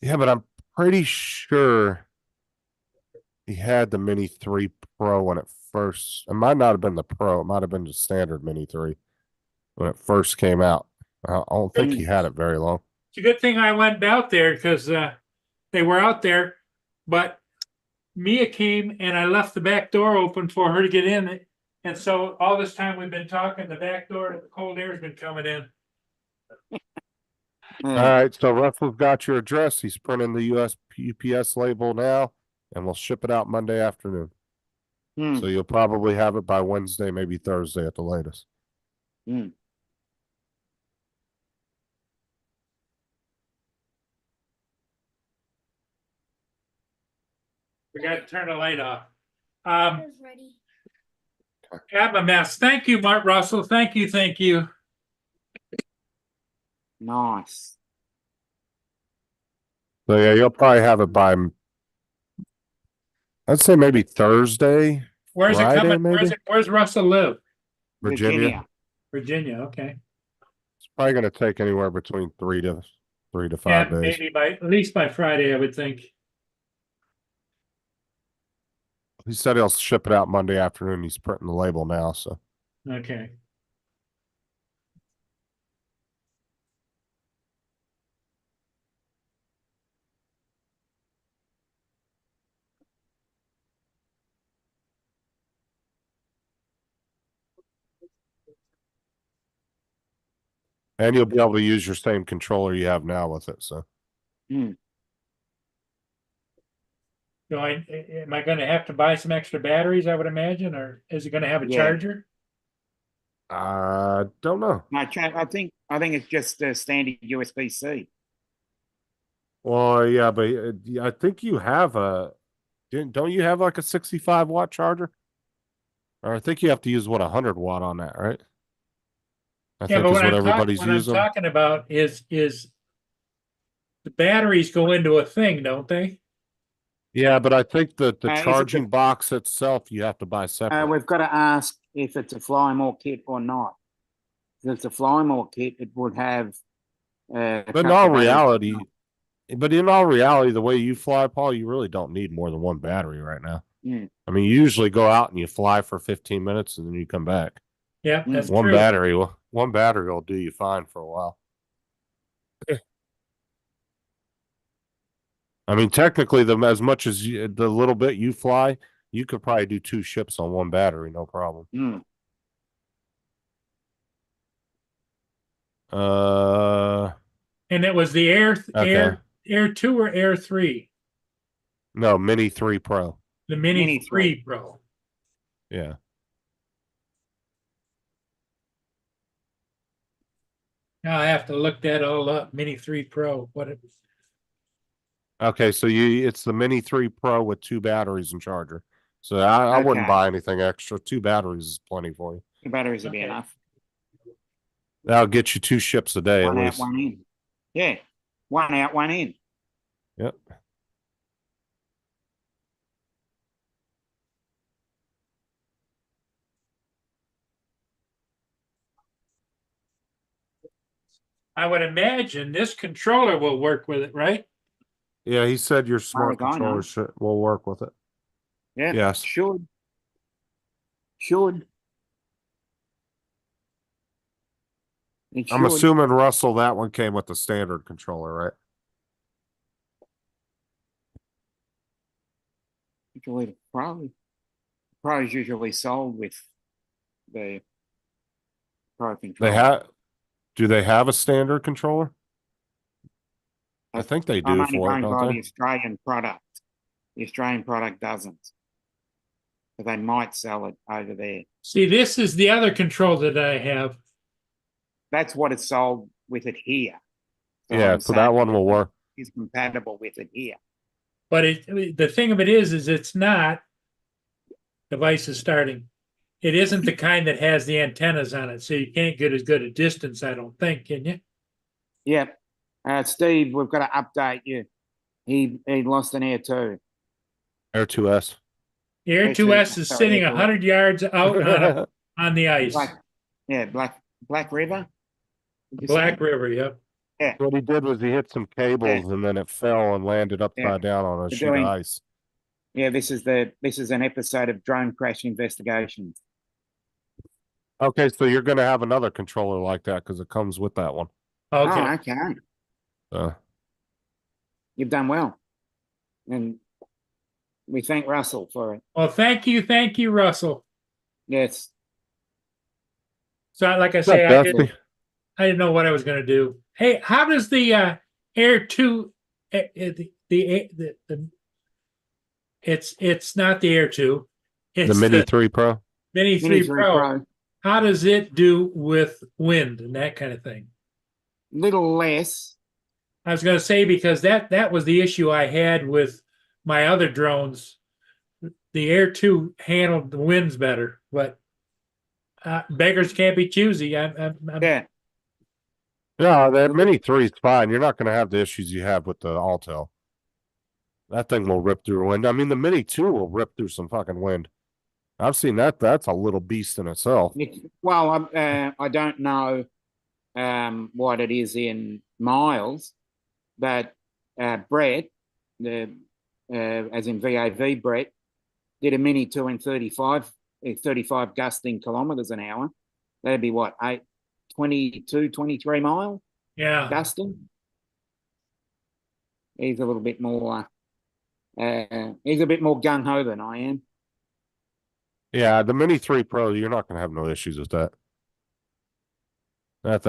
S2: Yeah, but I'm pretty sure he had the Mini 3 Pro when it first. It might not have been the Pro. It might have been the standard Mini 3 when it first came out. I don't think he had it very long.
S1: It's a good thing I went out there because they were out there, but Mia came and I left the back door open for her to get in. And so all this time we've been talking, the back door, the cold air has been coming in.
S2: All right, so Russell's got your address. He's printing the UPS label now, and we'll ship it out Monday afternoon.
S3: Hmm.
S2: So you'll probably have it by Wednesday, maybe Thursday at the latest.
S3: Hmm.
S1: We got to turn the light off.
S5: Ready.
S1: I'm a mess. Thank you, Mark Russell. Thank you. Thank you.
S3: Nice.
S2: So yeah, you'll probably have it by, I'd say maybe Thursday,
S1: Where's
S2: Friday,
S1: it coming?
S2: maybe?
S1: Where's Russell live?
S2: Virginia.
S1: Virginia. Okay.
S2: It's probably going to take anywhere between 3 to
S1: Yeah,
S2: 5 days.
S1: maybe at least by Friday, I would think.
S2: He said he'll ship it out Monday afternoon. He's printing the label now, so.
S1: Okay.
S2: And you'll be able to use your same controller you have now with it, so.
S3: Hmm.
S1: So am I going to have to buy some extra batteries, I would imagine, or is it going to have a
S3: Yeah.
S1: charger?
S2: I don't know.
S3: I think it's just a standard USB-C.
S2: Well, yeah, but I think you have don't you have like a 65-watt charger? Or I think you have to use what, 100-watt on that, right? I
S1: Yeah,
S2: think
S1: but
S2: is
S1: what
S2: what
S1: I'm
S2: everybody's using.
S1: talking about is the batteries go into a thing, don't they?
S2: Yeah, but I think that the
S3: Is it
S2: charging box itself you have to buy separate.
S3: We've got to ask if it's a Flymore kit or not. If it's a Flymore kit, it would have.
S2: But in all reality, the way you fly, Paul, you really don't need more than one battery right now.
S3: Mm.
S2: I mean, you usually go out and you fly for 15 minutes and then you come back.
S1: Yeah, that's
S2: One
S1: true.
S2: one battery will do you fine for a while. I mean, technically, as much as the little bit you fly, you could probably do 2 ships on one battery, no problem.
S3: Mm.
S1: And it was the Air
S2: Okay.
S1: Air 2 or Air 3?
S2: No, Mini 3 Pro.
S1: The Mini,
S3: Mini
S1: 3 Pro.
S2: Yeah.
S1: Now I have to look that all up. Mini 3 Pro. What it was.
S2: Okay, so it's the Mini 3 Pro with 2 batteries and charger. So I wouldn't
S3: Okay.
S2: buy anything extra. 2 batteries is plenty for you.
S3: The batteries will be
S1: Okay.
S3: enough.
S2: That'll get you 2 ships a day
S3: One
S2: at
S3: out,
S2: least.
S3: one in. Yeah. One out, one in.
S2: Yep.
S1: I would imagine this controller will work with it, right?
S2: Yeah, he said your smart
S3: as I know.
S2: controller will work with it.
S3: Yeah.
S2: Yes.
S3: Should. It
S2: I'm
S3: should.
S2: assuming, Russell, that one came with the standard controller, right?
S3: Usually, probably is usually sold with the Pro controller.
S2: Do they have a standard controller? I think they
S3: I'm
S2: do
S3: only
S2: for it,
S3: going by
S2: don't
S3: the
S2: they?
S3: Australian product. The Australian product doesn't. But they might sell it over there.
S1: See, this is the other control that I have.
S3: That's what it's sold with it here.
S2: Yeah,
S3: I'm
S2: so that
S3: saying
S2: one will work.
S3: Is compatible with it here.
S1: But the thing of it is it's not device is starting. It isn't the kind that has the antennas on it, so you can't get as good a distance, I don't think, can you?
S3: Yep. Steve, we've got to update you. He lost an Air 2.
S2: Air 2S.
S1: Air
S3: Actually,
S1: 2S is
S3: sorry,
S1: sitting
S3: Air 2S.
S1: 100 yards out on the ice.
S3: Black River. Did you say?
S1: Black River, yep.
S3: Yeah,
S2: What he did was he hit some cables and then it fell and landed upside down on a
S3: We're
S2: sheet of
S3: doing-
S2: ice.
S3: yeah. This is an episode of Drone Crash Investigations.
S2: Okay, so you're gonna have another controller like that because it comes with that one.
S1: Okay.
S3: Oh, okay. You've done well, and we thank Russell for it.
S1: Well, thank you, Russell.
S3: Yes.
S1: So, like I
S2: What's up,
S1: say,
S2: Dusty?
S1: I didn't know what I was going to do. Hey, how does the Air 2 it's not the Air 2. It's
S2: The Mini 3 Pro.
S1: Mini 3
S3: Mini 3
S1: Pro.
S3: Pro.
S1: How does it do with wind and that kind of thing?
S3: Little less.
S1: I was going to say because that was the issue I had with my other drones. The Air 2 handled the winds better, but beggars can't be choosy. I'm
S3: Yeah.
S2: No, that Mini 3 is fine. You're not gonna have the issues you have with the Altel. That thing will rip through wind. I mean, the Mini 2 will rip through some fucking wind. I've seen that. That's a little beast in itself.
S3: Well, I don't know what it is in miles, but Brett, as in VAV Brett, did a Mini 2 in 35 gusting kilometers an hour. That'd be what, 22, 23 mile
S1: yeah.
S3: gusting? He's a little bit more gung-ho than I am.
S2: Yeah, the Mini 3 Pro, you're not gonna have no issues with that. That's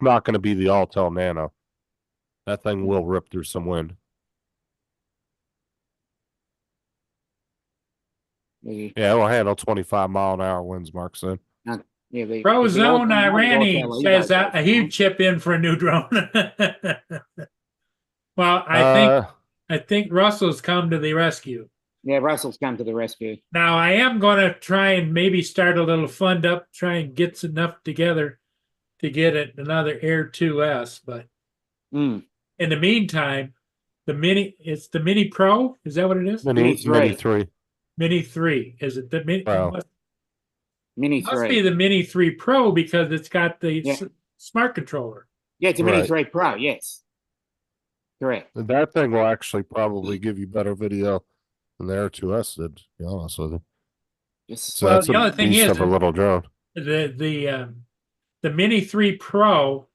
S2: not gonna be the Altel Nano. That thing will rip through some wind. Yeah, it'll handle 25-mile-an-hour winds, Mark said.
S1: Prozone Irani says
S3: a
S1: he'd chip in for a new drone. Well, I think Russell's come to the rescue.
S3: Yeah, Russell's come to the rescue.
S1: Now I am going to try and maybe start a little fund up, try and get enough together to get another Air 2S. But in the meantime, it's the Mini Pro. Is that what it is?
S3: Mini 3.
S1: Mini 3. Is it the Mini
S2: Pro?
S3: Mini
S1: It must
S3: 3.
S1: be the Mini 3 Pro because it's got the smart controller.
S3: Yeah, it's a Mini
S2: Right.
S3: 3 Pro, yes. Correct.
S2: That thing will actually probably give you better video than the Air 2S did, to be honest with you.
S3: Yes.
S2: So
S1: Well,
S2: that's
S1: the
S2: a
S1: other thing
S2: beast
S1: is
S2: of a little drone.
S1: the Mini 3 Pro,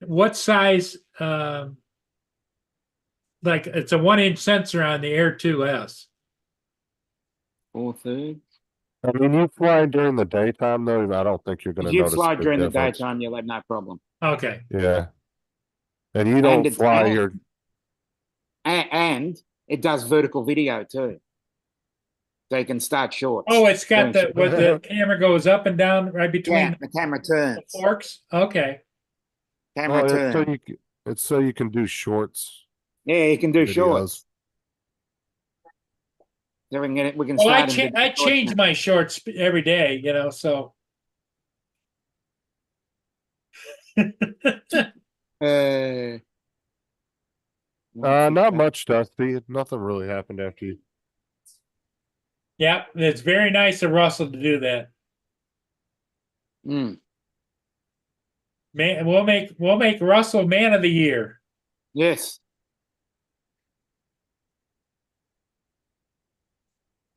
S1: what size like it's a 1-inch sensor on the Air 2S.
S3: 4/3.
S2: I mean, you fly during the daytime, though, I don't think you're going
S3: If
S2: to
S3: you
S2: notice a
S3: fly
S2: big
S3: during the
S2: difference.
S3: daytime, you'll have no problem.
S1: Okay.
S2: Yeah. And you don't
S3: it's-
S2: fly
S3: and-
S2: your...
S3: And it does vertical video too. So you can start shorts.
S1: Oh, it's got
S3: Doing
S1: the camera goes up and down right between
S3: Yeah, the camera
S1: the
S3: turns.
S1: forks. Okay.
S3: Camera
S2: Oh,
S3: turns.
S2: it's so you can do shorts.
S3: Yeah, you can do
S2: videos.
S3: shorts. So we can
S1: Well, I
S3: start into shorts
S1: change
S3: now.
S1: my shorts every day, so.
S2: Not much, Dusty. Nothing really happened after you.
S1: Yeah, it's very nice of Russell to do that.
S3: Mm,
S1: Man, we'll make Russell Man of the Year.
S3: yes.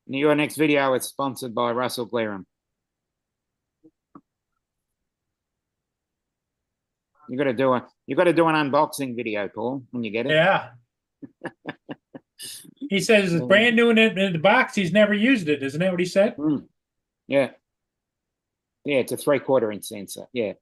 S3: Your next video is sponsored by Russell Glerum. You got to do an unboxing video, Paul, when you get it.
S1: Yeah. He says it's brand new in the box. He's never used it. Isn't that what he said?
S3: Mm. Yeah. Yeah, it's a 3/4 inch sensor. Yeah.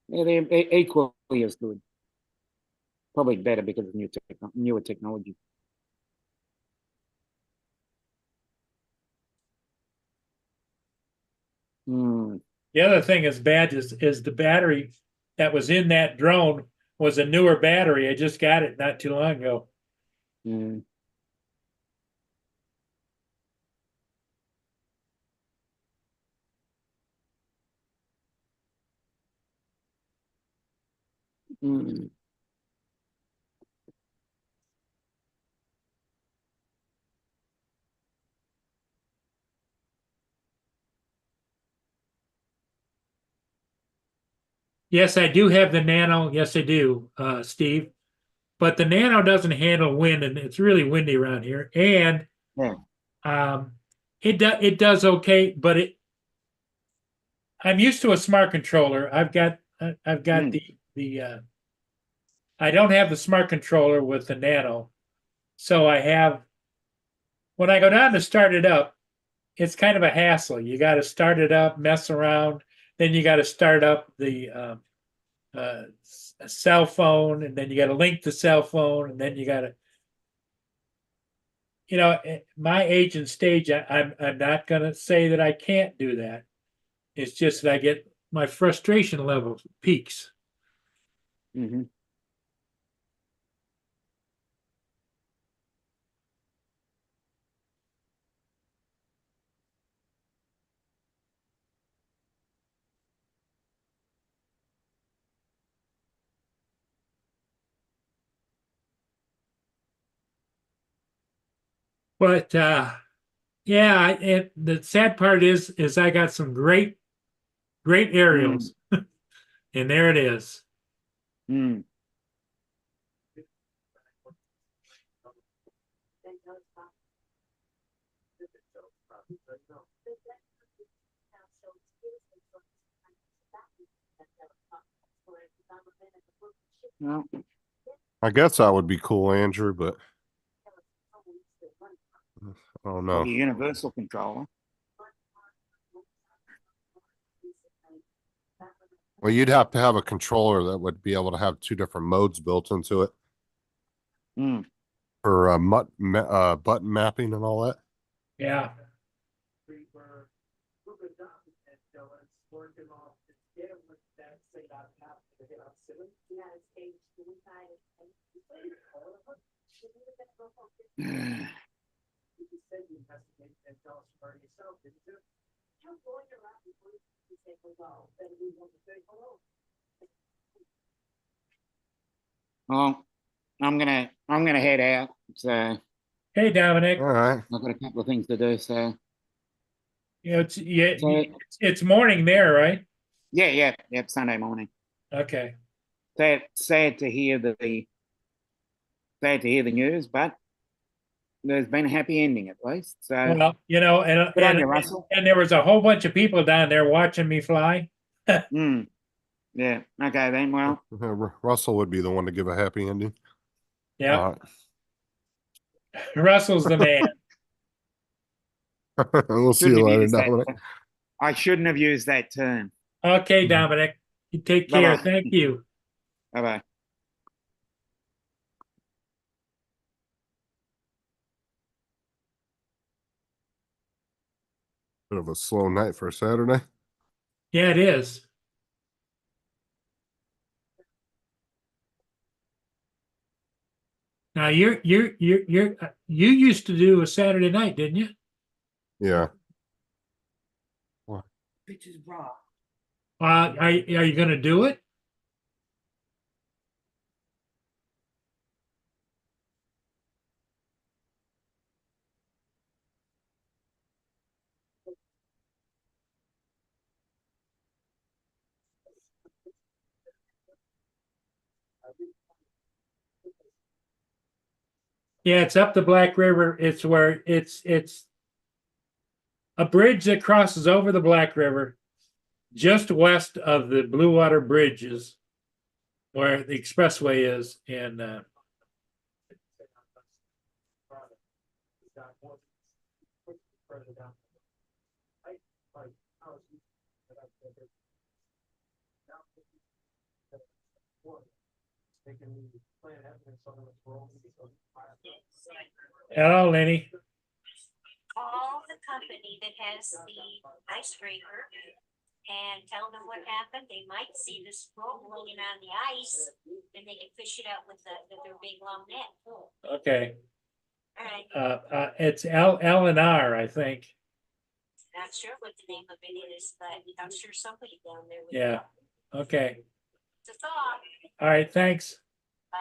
S3: Yeah, they're equally as good. Probably better because of newer technology. Hmm.
S1: The other thing that's bad is the battery that was in that drone was a newer battery. I just got it not too long ago.
S3: Mm. Mm.
S1: Yes, I do have the Nano. Yes, I do, Steve. But the Nano doesn't handle wind, and it's really windy around here. And
S3: Yeah.
S1: it does okay, but I'm used to a smart controller. I've got
S3: Mm.
S1: the I don't have the smart controller with the Nano, so I have when I go down to start it up, it's kind of a hassle. You got to start it up, mess around, then you got to start up the cell phone, and then you got to link the cell phone, and then you got to, at my age and stage, I'm not gonna say that I can't do that. It's just that I get my frustration level peaks.
S3: Mm-hmm.
S1: But yeah, the sad part is I got some great aerials, and there it is.
S3: Mm. Well,
S2: I guess that would be cool, Andrew, but I don't know.
S3: the universal controller.
S2: Well, you'd have to have a controller that would be able to have two different modes built into it
S3: Mm.
S2: for button mapping and all that.
S1: Yeah.
S3: Well, I'm gonna head out. So
S1: Hey, Dominic.
S2: All right.
S3: I've got a couple of things to do. So
S1: It's it's morning there, right?
S3: yeah, Sunday morning.
S1: Okay.
S3: Sad to hear the news, but there's been a happy ending at least. So
S1: Well,
S3: good on you, Russell.
S1: and there was a whole bunch of people down there watching me fly.
S3: Mm. Yeah. Okay then. Well,
S2: Russell would be the one to give a happy ending.
S1: Yeah,
S2: All
S1: Russell's the man.
S2: right. We'll see
S3: shouldn't
S2: you
S3: have
S2: later,
S3: used that.
S2: Dominic.
S3: I shouldn't have used that term.
S1: Okay, Dominic. You take care.
S3: Bye-bye.
S1: Thank you.
S3: Bye bye.
S2: Bit of a slow night for a Saturday.
S1: Yeah, it is. Now you used to do a Saturday night, didn't you?
S2: Yeah.
S6: Which is raw.
S1: Are you going to do it? Yeah, it's up the Black River. It's where it's a bridge that crosses over the Black River, just west of the Blue Water Bridges, where the expressway is, and hello, Lenny.
S5: Call the company that has the ice breaker and tell them what happened. They might see the smoke blowing on the ice and they can fish it out with their big long net.
S1: Okay.
S5: All right.
S1: It's L&R, I think.
S5: Not sure what the name of it is, but I'm sure somebody down there would.
S1: Yeah. Okay.
S5: It's a thought.
S1: All right, thanks.
S5: Bye.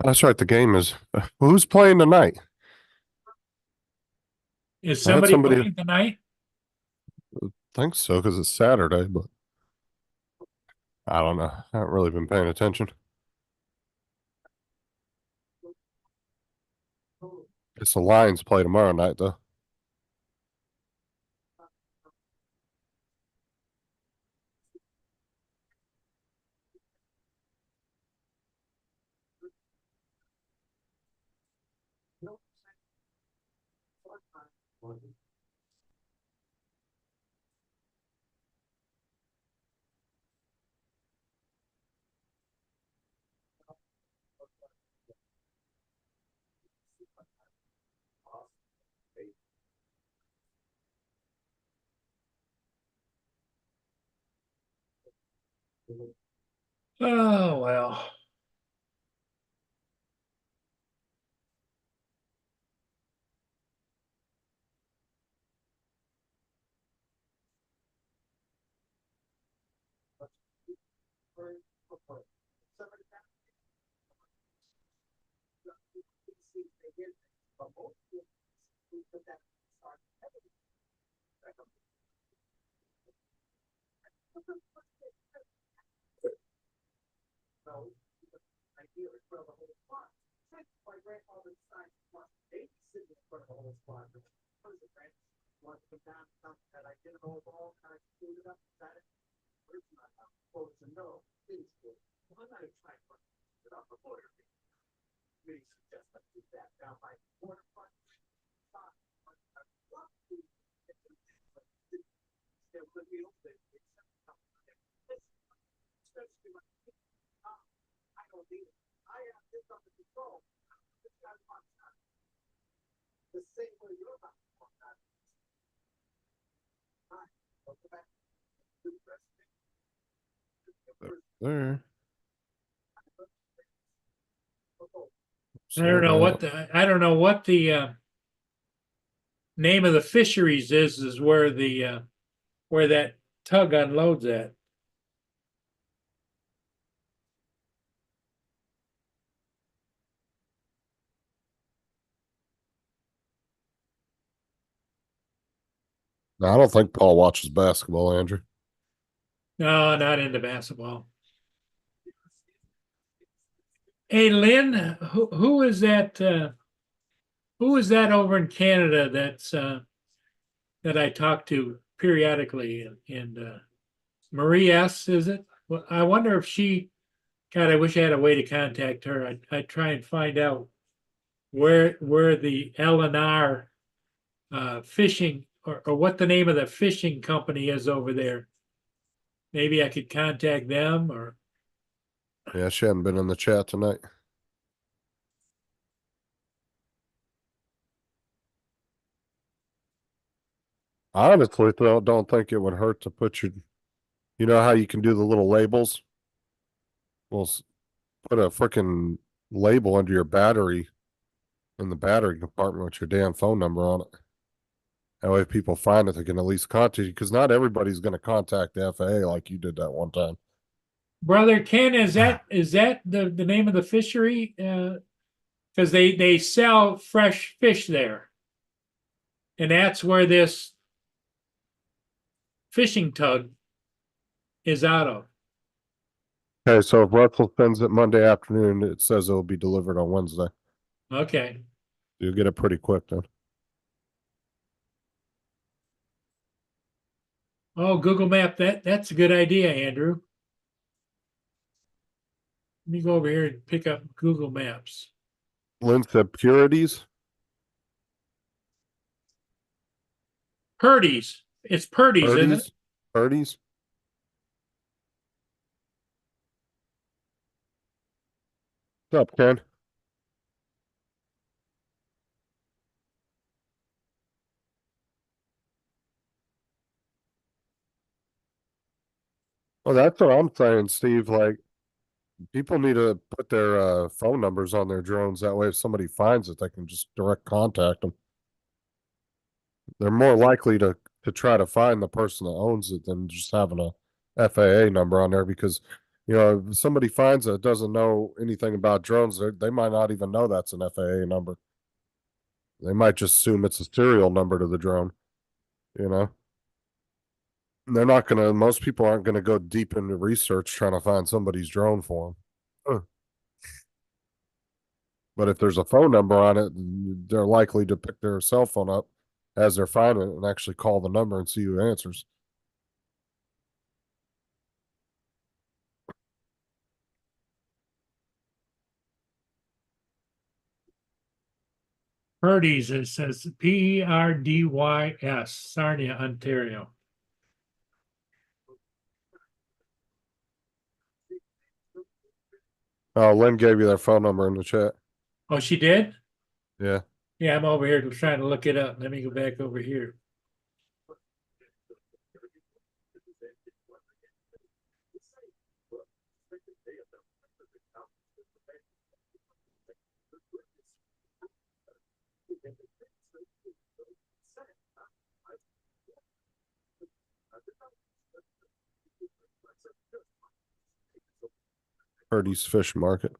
S2: That's right. The game is, who's playing tonight?
S1: Is
S2: I had
S1: somebody
S2: somebody-
S1: playing tonight?
S2: Think so, because it's Saturday, but I don't know. I haven't really been paying attention. Guess the Lions play tomorrow night, though.
S1: Oh, well.
S2: There.
S1: I don't know what the name of the fisheries is where the where that tug unloads at.
S2: No, I don't think Paul watches basketball, Andrew.
S1: No, not into basketball. Hey, Lynn, who is that? Who is that over in Canada that's that I talk to periodically? And Marie S. Is it? Well, I wonder if she. God, I wish I had a way to contact her. I'd try and find out where the LNR fishing or what the name of the fishing company is over there. Maybe I could contact them or
S2: Yeah, she hadn't been in the chat tonight. I honestly don't think it would hurt to put you know how you can do the little labels? Well, put a freaking label under your battery in the battery compartment with your damn phone number on it. That way, if people find it, they can at least contact you because not everybody's going to contact the FAA like you did that one time.
S1: Brother Ken, is that the name of the fishery? Because they sell fresh fish there, and that's where this fishing tug is out of.
S2: Okay, so if Russell sends it Monday afternoon, it says it'll be delivered on Wednesday.
S1: Okay.
S2: You'll get it pretty quick then.
S1: Oh, Google Map. That's a good idea, Andrew. Let me go over here and pick up Google Maps.
S2: Lynn said Purities.
S1: Purdy's. It's Purdy's, isn't it?
S2: Purdy's. What's up, Ken? Well, that's what I'm saying, Steve. Like, people need to put their phone numbers on their drones. That way, if somebody finds it, they can just direct contact them. They're more likely to try to find the person that owns it than just having a FAA number on there because, you know, if somebody finds it doesn't know anything about drones, they might not even know that's an FAA number. They might just assume it's a serial number to the drone, you know. They're not gonna. Most people aren't gonna go deep into research trying to find somebody's drone for them. But if there's a phone number on it, they're likely to pick their cell phone up as they're finding it and actually call the number and see who answers.
S1: Purdy's, it says Perdys, Sarnia, Ontario.
S2: Oh, Lynn gave you their phone number in the chat.
S1: Oh, she did?
S2: Yeah.
S1: Yeah, I'm over here trying to look it up. Let me go back over here.
S2: Purdy's Fish Market.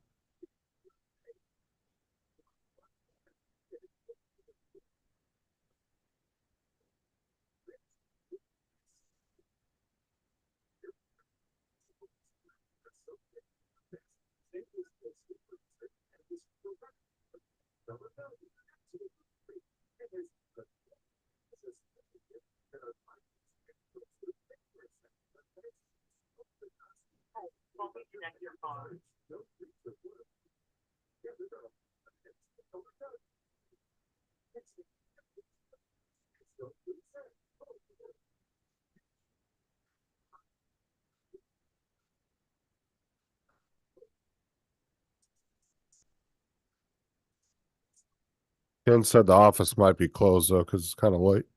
S2: Ken said the office might be closed though, because it's kind of late.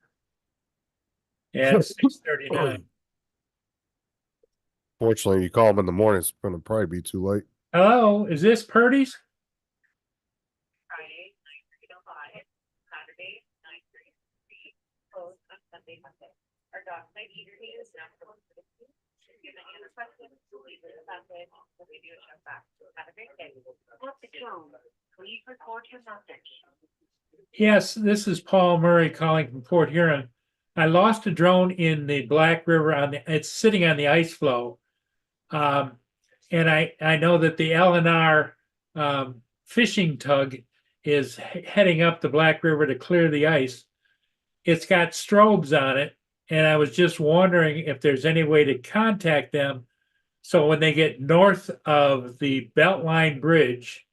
S1: Yeah, it's 6:39.
S2: Fortunately, you call them in the morning, it's gonna probably be too late.
S1: Hello, is this Purdy's?
S5: Friday, 9:30 to 5, Saturday, 9:30 to 3, closed on Sunday, Monday. Our dog site eater is now closed for the week. If you have any other questions, please leave a message. We'll give you a shout back. Have a great day. At the tone, please record your message.
S1: Yes, this is Paul Murray calling from Port Huron. I lost a drone in the Black River it's sitting on the ice floe. And I know that the LNR fishing tug is heading up the Black River to clear the ice. It's got strobes on it, and I was just wondering if there's any way to contact them so when they get north of the Beltline Bridge,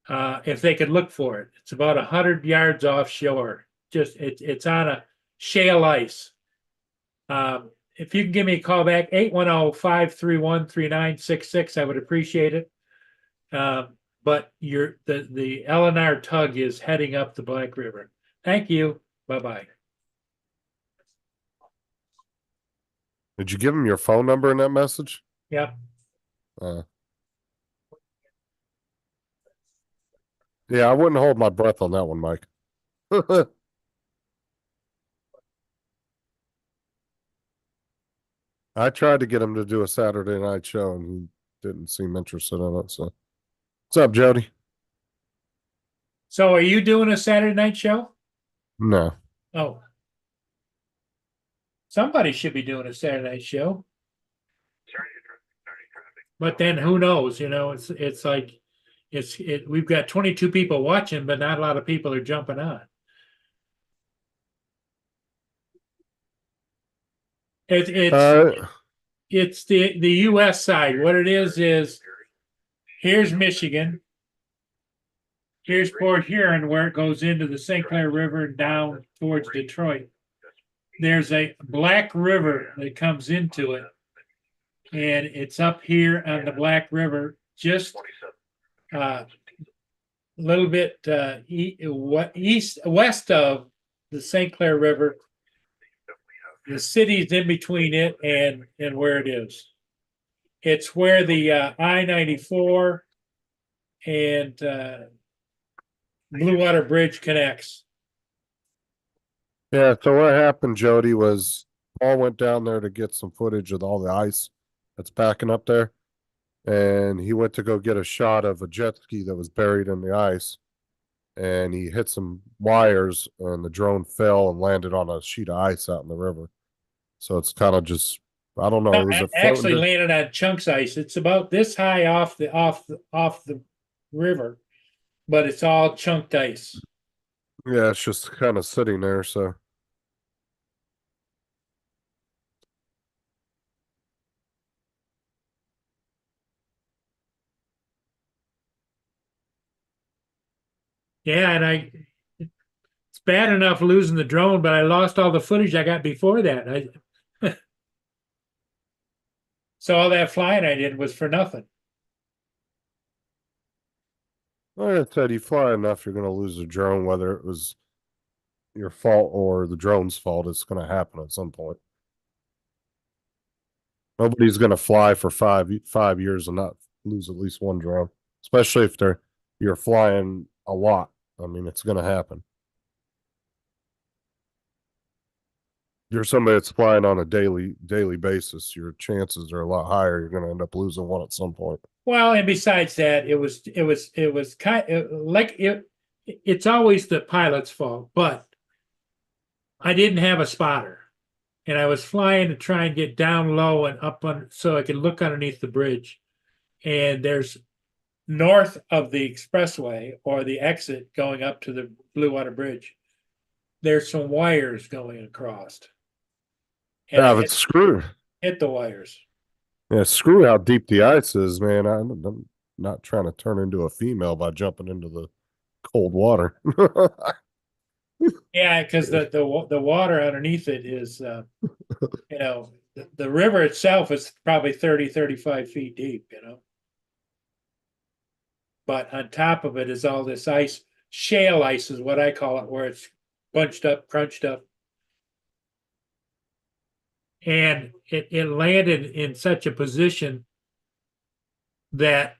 S1: if they could look for it. It's about 100 yards offshore. Just it's on a shale ice. If you can give me a call back, 810-531-3966, I would appreciate it. But the LNR tug is heading up the Black River. Thank you. Bye-bye.
S2: Did you give him your phone number in that message?
S1: Yep.
S2: Yeah, I wouldn't hold my breath on that one, Mike. I tried to get him to do a Saturday night show and he didn't seem interested in it. So, what's up, Jody?
S1: So are you doing a Saturday night show?
S2: No.
S1: Oh. Somebody should be doing a Saturday night show. But then who knows? You know, it's like we've got 22 people watching, but not a lot of people are jumping on. It's the US side. What it is here's Michigan. Here's Port Huron, where it goes into the St. Clair River down towards Detroit. There's a Black River that comes into it, and it's up here on the Black River, just a little bit west of the St. Clair River. The city's in between it and where it is. It's where the I-94 and Blue Water Bridge connects.
S2: Yeah, so what happened, Jody, was Paul went down there to get some footage of all the ice that's backing up there. And he went to go get a shot of a jet ski that was buried in the ice. And he hit some wires and the drone fell and landed on a sheet of ice out in the river. So it's kind of just, I don't know, was it
S1: Actually
S2: floating?
S1: landed on chunks ice. It's about this high off the river, but it's all chunked ice.
S2: Yeah, it's just kind of sitting there. So
S1: Yeah, and it's bad enough losing the drone, but I lost all the footage I got before that. So all that flying I did was for nothing.
S2: like I said, you fly enough, you're going to lose a drone, whether it was your fault or the drone's fault. It's going to happen at some point. Nobody's going to fly for 5 years and not lose at least one drone, especially if you're flying a lot. I mean, it's going to happen. You're somebody that's flying on a daily basis, your chances are a lot higher. You're going to end up losing one at some point.
S1: Well, and besides that, it was kind like it's always the pilot's fault, but I didn't have a spotter. And I was flying to try and get down low and up on so I could look underneath the bridge. And there's north of the expressway or the exit going up to the Blue Water Bridge, there's some wires going across. And
S2: Yeah,
S1: I
S2: but screw.
S1: hit the wires.
S2: Yeah, screw how deep the ice is, man. I'm not trying to turn into a female by jumping into the cold water.
S1: Yeah, because the water underneath it is, the river itself is probably 35 feet deep, But on top of it is all this ice, shale ice is what I call it, where it's bunched up, crunched up. And it landed in such a position that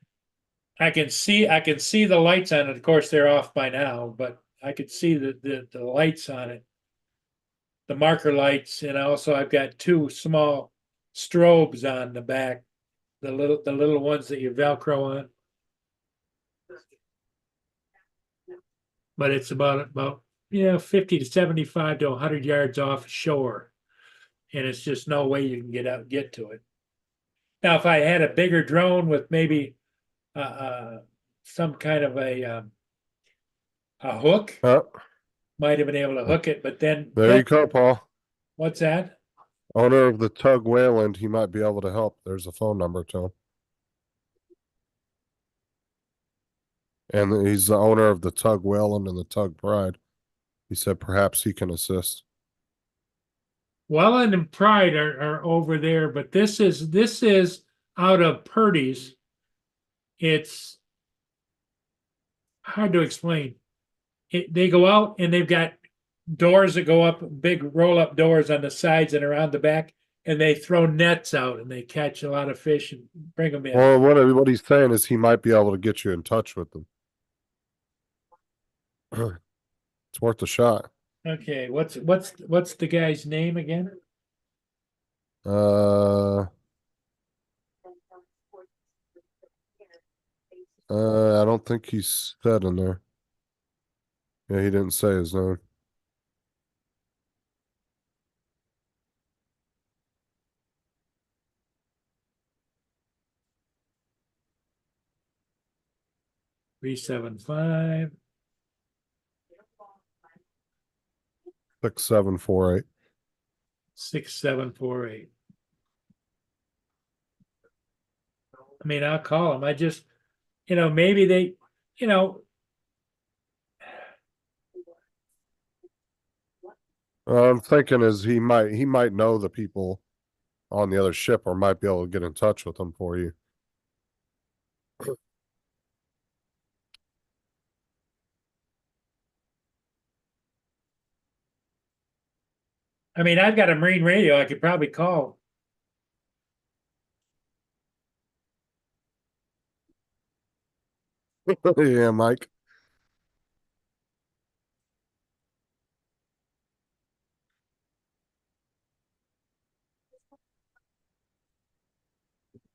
S1: I can see the lights on it. Of course, they're off by now, but I could see the lights on it, the marker lights, and also I've got two small strobes on the back, the little ones that you Velcro on. But it's about 50 to 75 to 100 yards offshore, and it's just no way you can get to it. Now, if I had a bigger drone with maybe some kind of a hook, might have been able to hook it, but then
S2: There you go, Paul.
S1: What's that?
S2: Owner of the Tug Wayland, he might be able to help. There's a phone number to him. And he's the owner of the Tug Wayland and the Tug Pride. He said perhaps he can assist.
S1: Welland and Pride are over there, but this is out of Purdy's. It's hard to explain. They go out and they've got doors that go up, big roll-up doors on the sides and around the back, and they throw nets out and they catch a lot of fish and bring them in.
S2: Well, what he's saying is he might be able to get you in touch with them. It's worth a shot.
S1: Okay, what's the guy's name again?
S2: I don't think he's said in there. Yeah, he didn't say his name.
S1: Three 375
S2: 6748.
S1: 6748. I mean, I'll call him. I just, maybe they,
S2: I'm thinking is he might know the people on the other ship or might be able to get in touch with them for you.
S1: I mean, I've got a marine radio I could probably call.
S2: Yeah, Mike.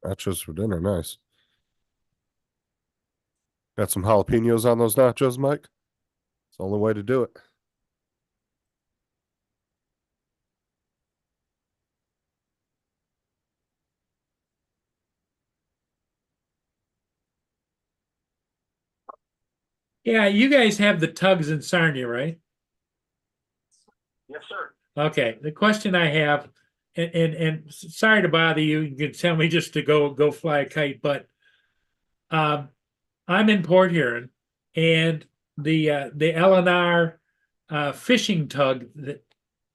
S2: Nachos for dinner, nice. Got some jalapenos on those nachos, Mike? It's the only way to do it.
S1: Yeah, you guys have the tugs in Sarnia, right?
S6: Yes, sir.
S1: Okay, the question I have, and sorry to bother you, you can tell me just to go fly a kite, but I'm in Port Huron, and the LNR fishing tug that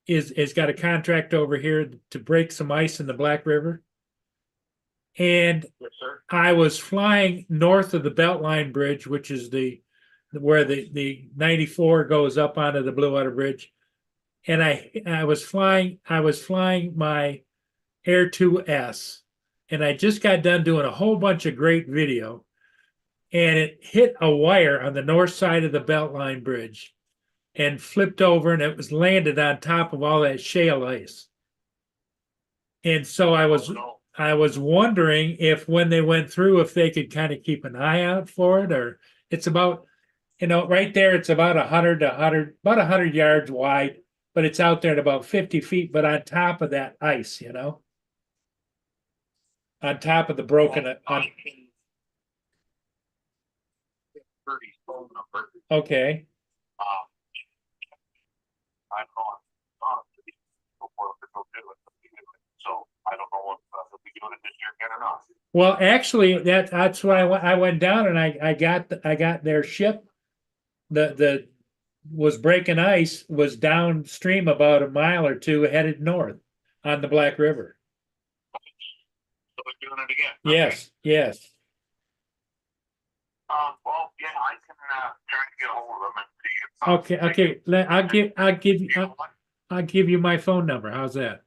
S1: is got a contract over here to break some ice in the Black River. And
S6: Yes, sir.
S1: I was flying north of the Beltline Bridge, which is where the 94 goes up onto the Blue Water Bridge. And I was flying my Air 2S, and I just got done doing a whole bunch of great video, and it hit a wire on the north side of the Beltline Bridge and flipped over, and it was landed on top of all that shale ice. And so I was wondering if when they went through, if they could kind of keep an eye out for it, or it's about, right there, it's about 100 yards wide, but it's out there at about 50 feet, but on top of that ice, on top of the broken,
S6: Birdie's phone number.
S1: okay.
S6: I'm on. Before they'll do it. So I don't know if we doing it this year again or not.
S1: Well, actually, that's why I went down and I got their ship. The was breaking ice was downstream about a mile or two headed north on the Black River.
S6: So we're doing it again.
S1: Yes, yes.
S6: Well, yeah, I can try to get a hold of them and see.
S1: Okay. I'll give you my phone number. How's that?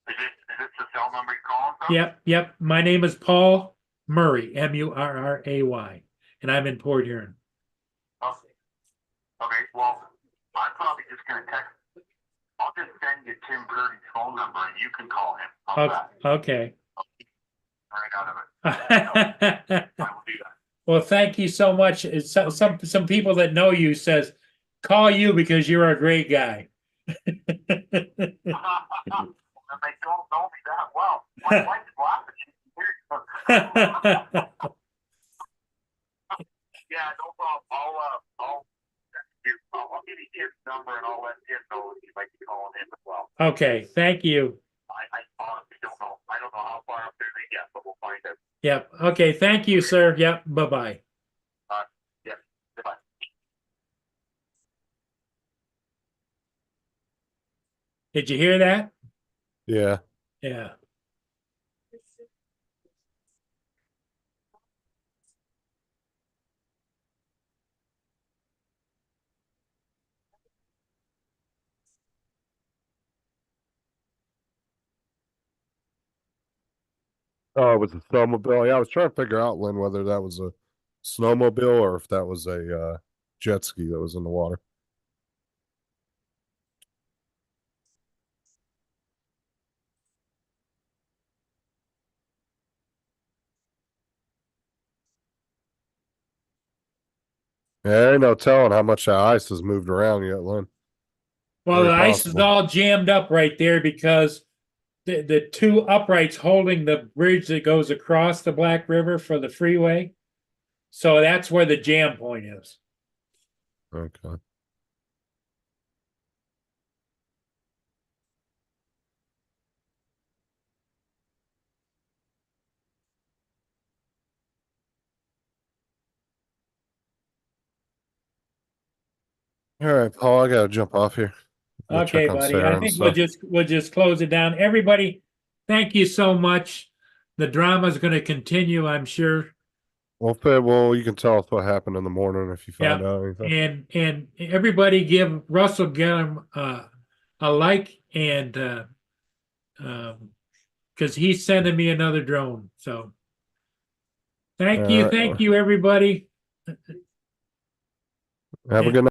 S6: Is it the cell number you're calling from?
S1: Yep. My name is Paul Murray, Murray, and I'm in Port Huron.
S6: Okay, well, I'm probably just gonna text. I'll just send you Tim Purdy's phone number and you can call him. How's that?
S1: Okay.
S6: Right out of it. I will do that.
S1: Well, thank you so much. Some people that know you says call you because you're a great guy.
S6: And they don't know me that well. My wife's laughing. Yeah, no problem. I'll give you Tim's number and I'll let Tim know if you'd like to call him as well.
S1: Okay, thank you.
S6: I honestly don't know. I don't know how far up there they get, but we'll find out.
S1: Yep. Okay, thank you, sir. Yep. Bye-bye.
S6: Yeah. Goodbye.
S1: Did you hear that?
S2: Yeah.
S1: Yeah.
S2: Oh, it was a snowmobile. Yeah, I was trying to figure out, Lynn, whether that was a snowmobile or if that was a jet ski that was in the water. Yeah, ain't no telling how much that ice has moved around yet, Lynn.
S1: Well,
S2: Very
S1: the ice is
S2: possible.
S1: all jammed up right there because the two uprights holding the bridge that goes across the Black River for the freeway. So that's where the jam point is.
S2: Okay. All right, Paul, I gotta jump off here. Go
S1: Okay,
S2: check on
S1: buddy.
S2: Sarah
S1: I
S2: and
S1: think
S2: stuff.
S1: we'll just close it down. Everybody, thank you so much. The drama is going to continue, I'm sure.
S2: Well, you can tell us what happened in the morning if you find
S1: Yeah.
S2: out anything.
S1: And everybody give Russell Gillum a like and because he's sending me another drone. So
S2: All right.
S1: Thank you, everybody.
S2: Have a good night.